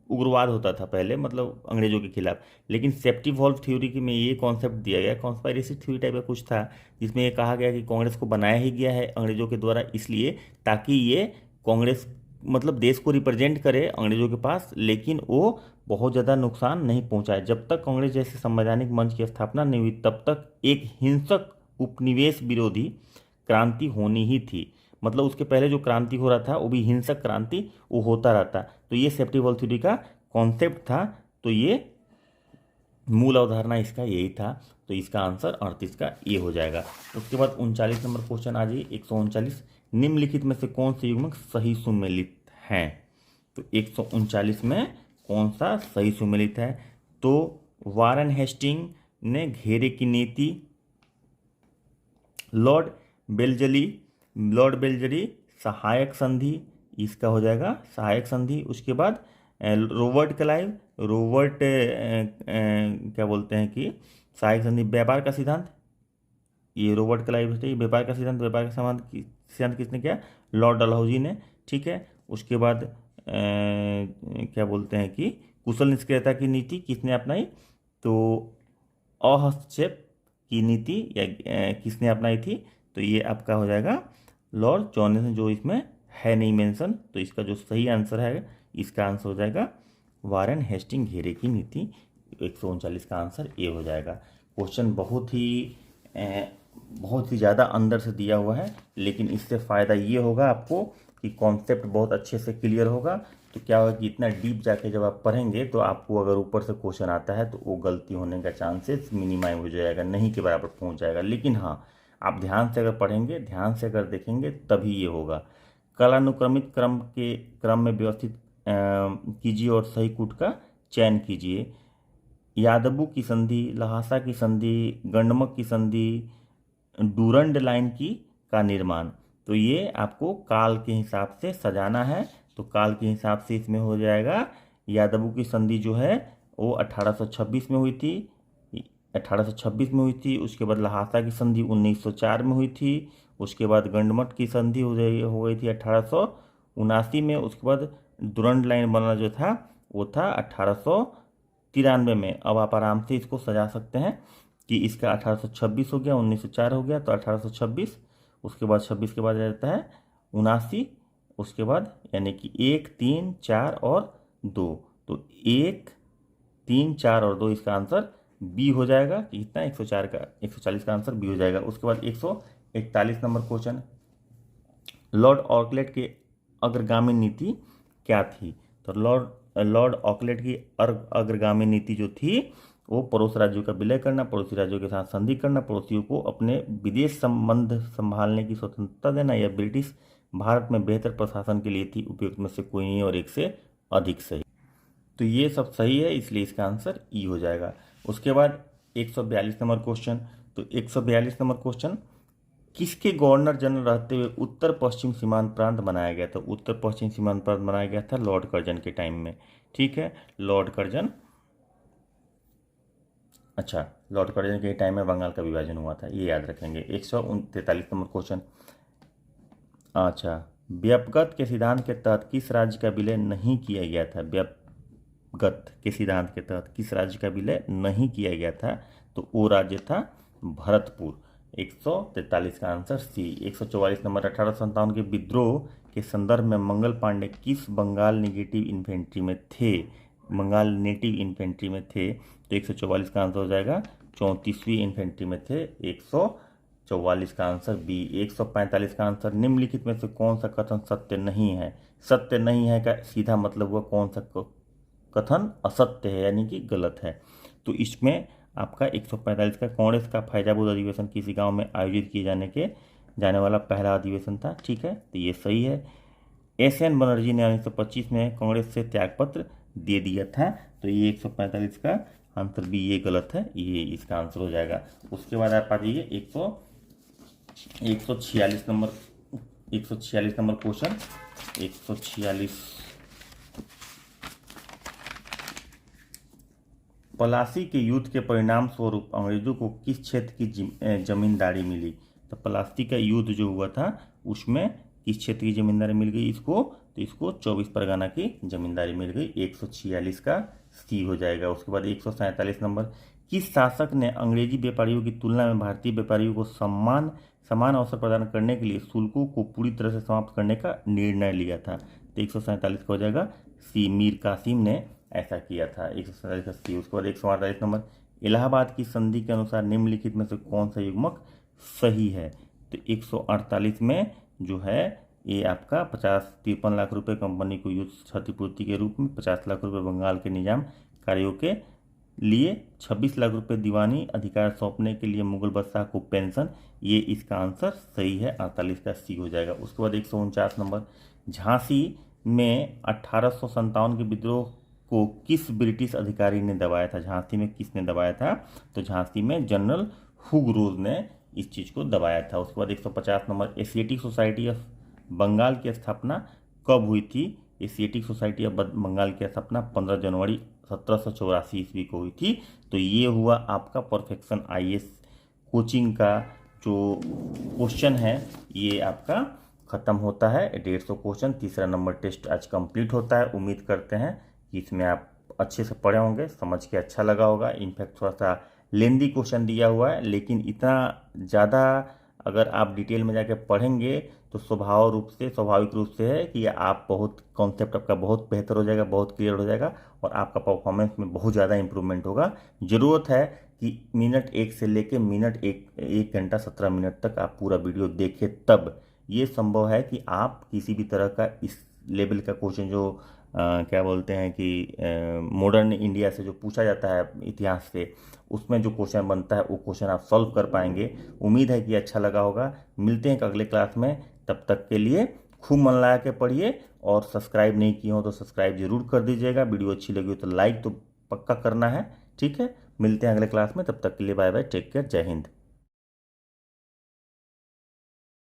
उग्रवाद होता था पहले, मतलब अंग्रेजों के खिलाफ, लेकिन सेफ्टी वॉल्व थ्योरी में ये कॉन्सेप्ट दिया गया, कॉन्स्पायरेसी थ्योरी टाइप का कुछ था, जिसमें ये कहा गया कि कांग्रेस को बनाया ही गया है अंग्रेजों के द्वारा इसलिए ताकि ये कांग्रेस मतलब देश को रिप्रेजेंट करे अंग्रेजों के पास, लेकिन वो बहुत ज़्यादा नुकसान नहीं पहुंचाए। जब तक कांग्रेस जैसे संवैधानिक मंच की स्थापना नहीं हुई तब तक एक हिंसक उपनिवेश विरोधी क्रांति होनी ही थी। मतलब उसके पहले जो क्रांति हो रहा था वो भी हिंसक क्रांति वो होता रहता। तो ये सेफ्टी वॉल्व थ्योरी का कॉन्सेप्ट था। तो ये मूल अवधारणा इसका यही था। तो इसका आंसर 38 का ये हो जाएगा। उसके बाद 39 नंबर क्वेश्चन आ जाइए। 139, निम्नलिखित में से कौन से युग्मक सही सुमेलित हैं? तो 139 में कौन सा सही सुमेलित है? तो वारन हेस्टिंग ने घेरे की नीति, लॉर्ड बेल्जरी सहायक संधि, इसका हो जाएगा सहायक संधि। उसके बाद रॉबर्ट क्या बोलते हैं कि सहायक संधि, व्यापार का सिद्धांत, ये रॉबर्ट क्लाइव है। व्यापार का सिद्धांत किसने किया? लॉर्ड डलहौजी ने। ठीक है। उसके बाद क्या बोलते हैं कि कुशल निष्क्रियता की नीति किसने अपनाई? तो अहस्तक्षेप की नीति या किसने अपनाई थी? तो ये आपका हो जाएगा लॉर्ड जॉनसन, जो इसमें है नहीं मेंशन। तो इसका जो सही आंसर है, इसका आंसर हो जाएगा वारेन हेस्टिंग घेरे की नीति। 139 का आंसर ये हो जाएगा। क्वेश्चन बहुत ही ज़्यादा अंदर से दिया हुआ है, लेकिन इससे फ़ायदा ये होगा आपको कि कॉन्सेप्ट बहुत अच्छे से क्लियर होगा। तो क्या होगा कि इतना डीप जाके जब आप पढ़ेंगे तो आपको अगर ऊपर से क्वेश्चन आता है तो वो गलती होने का चांसेस मिनिमाइज हो जाएगा, नहीं के बराबर पहुंच जाएगा। लेकिन हाँ, आप ध्यान से अगर पढ़ेंगे, ध्यान से अगर देखेंगे तभी ये होगा। कालानुक्रमित क्रम में व्यवस्थित कीजिए और सही कूट का चयन कीजिए। यादबू की संधि, लहासा की संधि, गंडमक की संधि, डूरंड लाइन का निर्माण। तो ये आपको काल के हिसाब से सजाना है। तो काल के हिसाब से इसमें हो जाएगा यादबू की संधि जो है वो 1826 में हुई थी, 1826 में हुई थी। उसके बाद लहासा की संधि 1904 में हुई थी। उसके बाद गंडमठ की संधि हो गई थी 1879 में। उसके बाद डूरंड लाइन बनना जो था वो था 1893 में। अब आप आराम से इसको सजा सकते हैं कि इसका 1826 हो गया, 1904 हो गया, तो 1826। उसके बाद 26 के बाद रहता है 79। उसके बाद यानी कि 1, 3, 4 और 2। तो 1, 3, 4 और 2 इसका आंसर बी हो जाएगा। कितना? 140 का आंसर बी हो जाएगा। उसके बाद 141 नंबर क्वेश्चन, लॉर्ड ऑकलैंड की अग्रगामी नीति क्या थी? तो लॉर्ड ऑकलैंड की अग्रगामी नीति जो थी वो पड़ोस राज्यों का विलय करना, पड़ोसी राज्यों के साथ संधि करना, पड़ोसियों को अपने विदेश संबंध संभालने की स्वतंत्रता देना, या ब्रिटिश भारत में बेहतर प्रशासन के लिए थी। उपयुक्त में से कोई नहीं और एक से अधिक सही। तो ये सब सही है, इसलिए इसका आंसर ई हो जाएगा। उसके बाद 142 नंबर क्वेश्चन। तो 142 नंबर क्वेश्चन, किसके गवर्नर जनरल रहते हुए उत्तर पश्चिम सीमांत प्रांत बनाया गया था? उत्तर पश्चिम सीमांत प्रांत बनाया गया था लॉर्ड कर्जन के टाइम में। ठीक है, लॉर्ड कर्जन के टाइम में बंगाल का विभाजन हुआ था, ये याद रखेंगे। 143 नंबर क्वेश्चन, व्यापगत के सिद्धांत के तहत किस राज्य का विलय नहीं किया गया था? व्यापगत के सिद्धांत के तहत किस राज्य का विलय नहीं किया गया था? तो वो राज्य था भरतपुर। 143 का आंसर सी। 144 नंबर, 1857 के विद्रोह के संदर्भ में मंगल पांडे किस बंगाल नेटिव इन्फेंट्री में थे? तो 144 का आंसर हो जाएगा 34वीं इन्फेंट्री में थे। 144 का आंसर बी। 145 का आंसर, निम्नलिखित में से कौन सा कथन सत्य नहीं है? सत्य नहीं है का सीधा मतलब हुआ कौन सा कथन असत्य है, यानी कि गलत है। तो इसमें आपका 145 का, कांग्रेस का फैजाबाद अधिवेशन किसी गांव में आयोजित किए जाने वाला पहला अधिवेशन था। ठीक है, तो ये सही है। एस.एन. बनर्जी ने 1925 में कांग्रेस से त्यागपत्र दे दिया था। तो ये 145 का आंसर भी ये गलत है, ये इसका आंसर हो जाएगा। उसके बाद आप आ जाइए 146 नंबर क्वेश्चन। 146, पलासी के युद्ध के परिणाम स्वरूप अंग्रेजों को किस क्षेत्र की जमींदारी मिली? तो पलासी का युद्ध जो हुआ था उसमें किस क्षेत्र की जमींदारी मिल गई इसको? तो इसको 24 परगना की जमींदारी मिल गई। 146 का सी हो जाएगा। उसके बाद 147 नंबर, किस शासक ने अंग्रेजी व्यापारियों की तुलना में भारतीय व्यापारियों को समान अवसर प्रदान करने के लिए शुल्कों को पूरी तरह से समाप्त करने का निर्णय लिया था? तो 147 का हो जाएगा सी। मीर कासिम ने ऐसा किया था, 147 का सी। उसके बाद 148 नंबर, इलाहाबाद की संधि के अनुसार निम्नलिखित में से कौन सा युग्मक सही है? तो 148 में जो है ये आपका 53 लाख रुपए कंपनी को युद्ध क्षतिपूर्ति के रूप में, 50 लाख रुपए बंगाल के निजाम कार्यों के लिए, 26 लाख रुपए दीवानी अधिकार सौंपने के लिए मुगल बादशाह को पेंशन, ये इसका आंसर सही है, 48 का सी हो जाएगा। उसके बाद 149 नंबर, झांसी में 1857 के विद्रोह को किस ब्रिटिश अधिकारी ने दबाया था? झांसी में किसने दबाया था? तो झांसी में जनरल हुग रोज ने इस चीज़ को दबाया था। उसके बाद 150 नंबर, एशियाटिक सोसाइटी ऑफ बंगाल की स्थापना कब हुई थी? एशियाटिक सोसाइटी ऑफ बंगाल की स्थापना 15 जनवरी 1784 ईस्वी को हुई थी। तो ये हुआ आपका परफेक्शन आईएएस कोचिंग का जो क्वेश्चन है ये आपका ख़त्म होता है। 150 क्वेश्चन, तीसरा नंबर टेस्ट आज कंप्लीट होता है। उम्मीद करते हैं कि इसमें आप अच्छे से पढ़े होंगे, समझ के अच्छा लगा होगा। इनफैक्ट थोड़ा सा लेंदी क्वेश्चन दिया हुआ है, लेकिन इतना ज़्यादा अगर आप डिटेल में जाके पढ़ेंगे तो स्वाभाविक रूप से है कि आप बहुत कॉन्सेप्ट आपका बहुत बेहतर हो जाएगा, बहुत क्लियर हो जाएगा और आपका परफॉर्मेंस में बहुत ज़्यादा इंप्रूवमेंट होगा। ज़रूरत है कि मिनट 1 से लेके मिनट 1 घंटा 17 मिनट तक आप पूरा वीडियो देखें, तब ये संभव है कि आप किसी भी तरह का इस लेवल का क्वेश्चन जो क्या बोलते हैं कि मॉडर्न इंडिया से जो पूछा जाता है इतिहास से, उसमें जो क्वेश्चन बनता है वो क्वेश्चन आप सॉल्व कर पाएंगे। उम्मीद है कि अच्छा लगा होगा। मिलते हैं अगले क्लास में, तब तक के लिए खूब मन लगा के पढ़िए और सब्सक्राइब नहीं किए हो तो सब्सक्राइब जरूर कर दीजिएगा। वीडियो अच्छी लगी हो तो लाइक तो पक्का करना है, ठीक है। मिलते हैं अगले क्लास में, तब तक के लिए बाय बाय, टेक केयर, जय हिंद।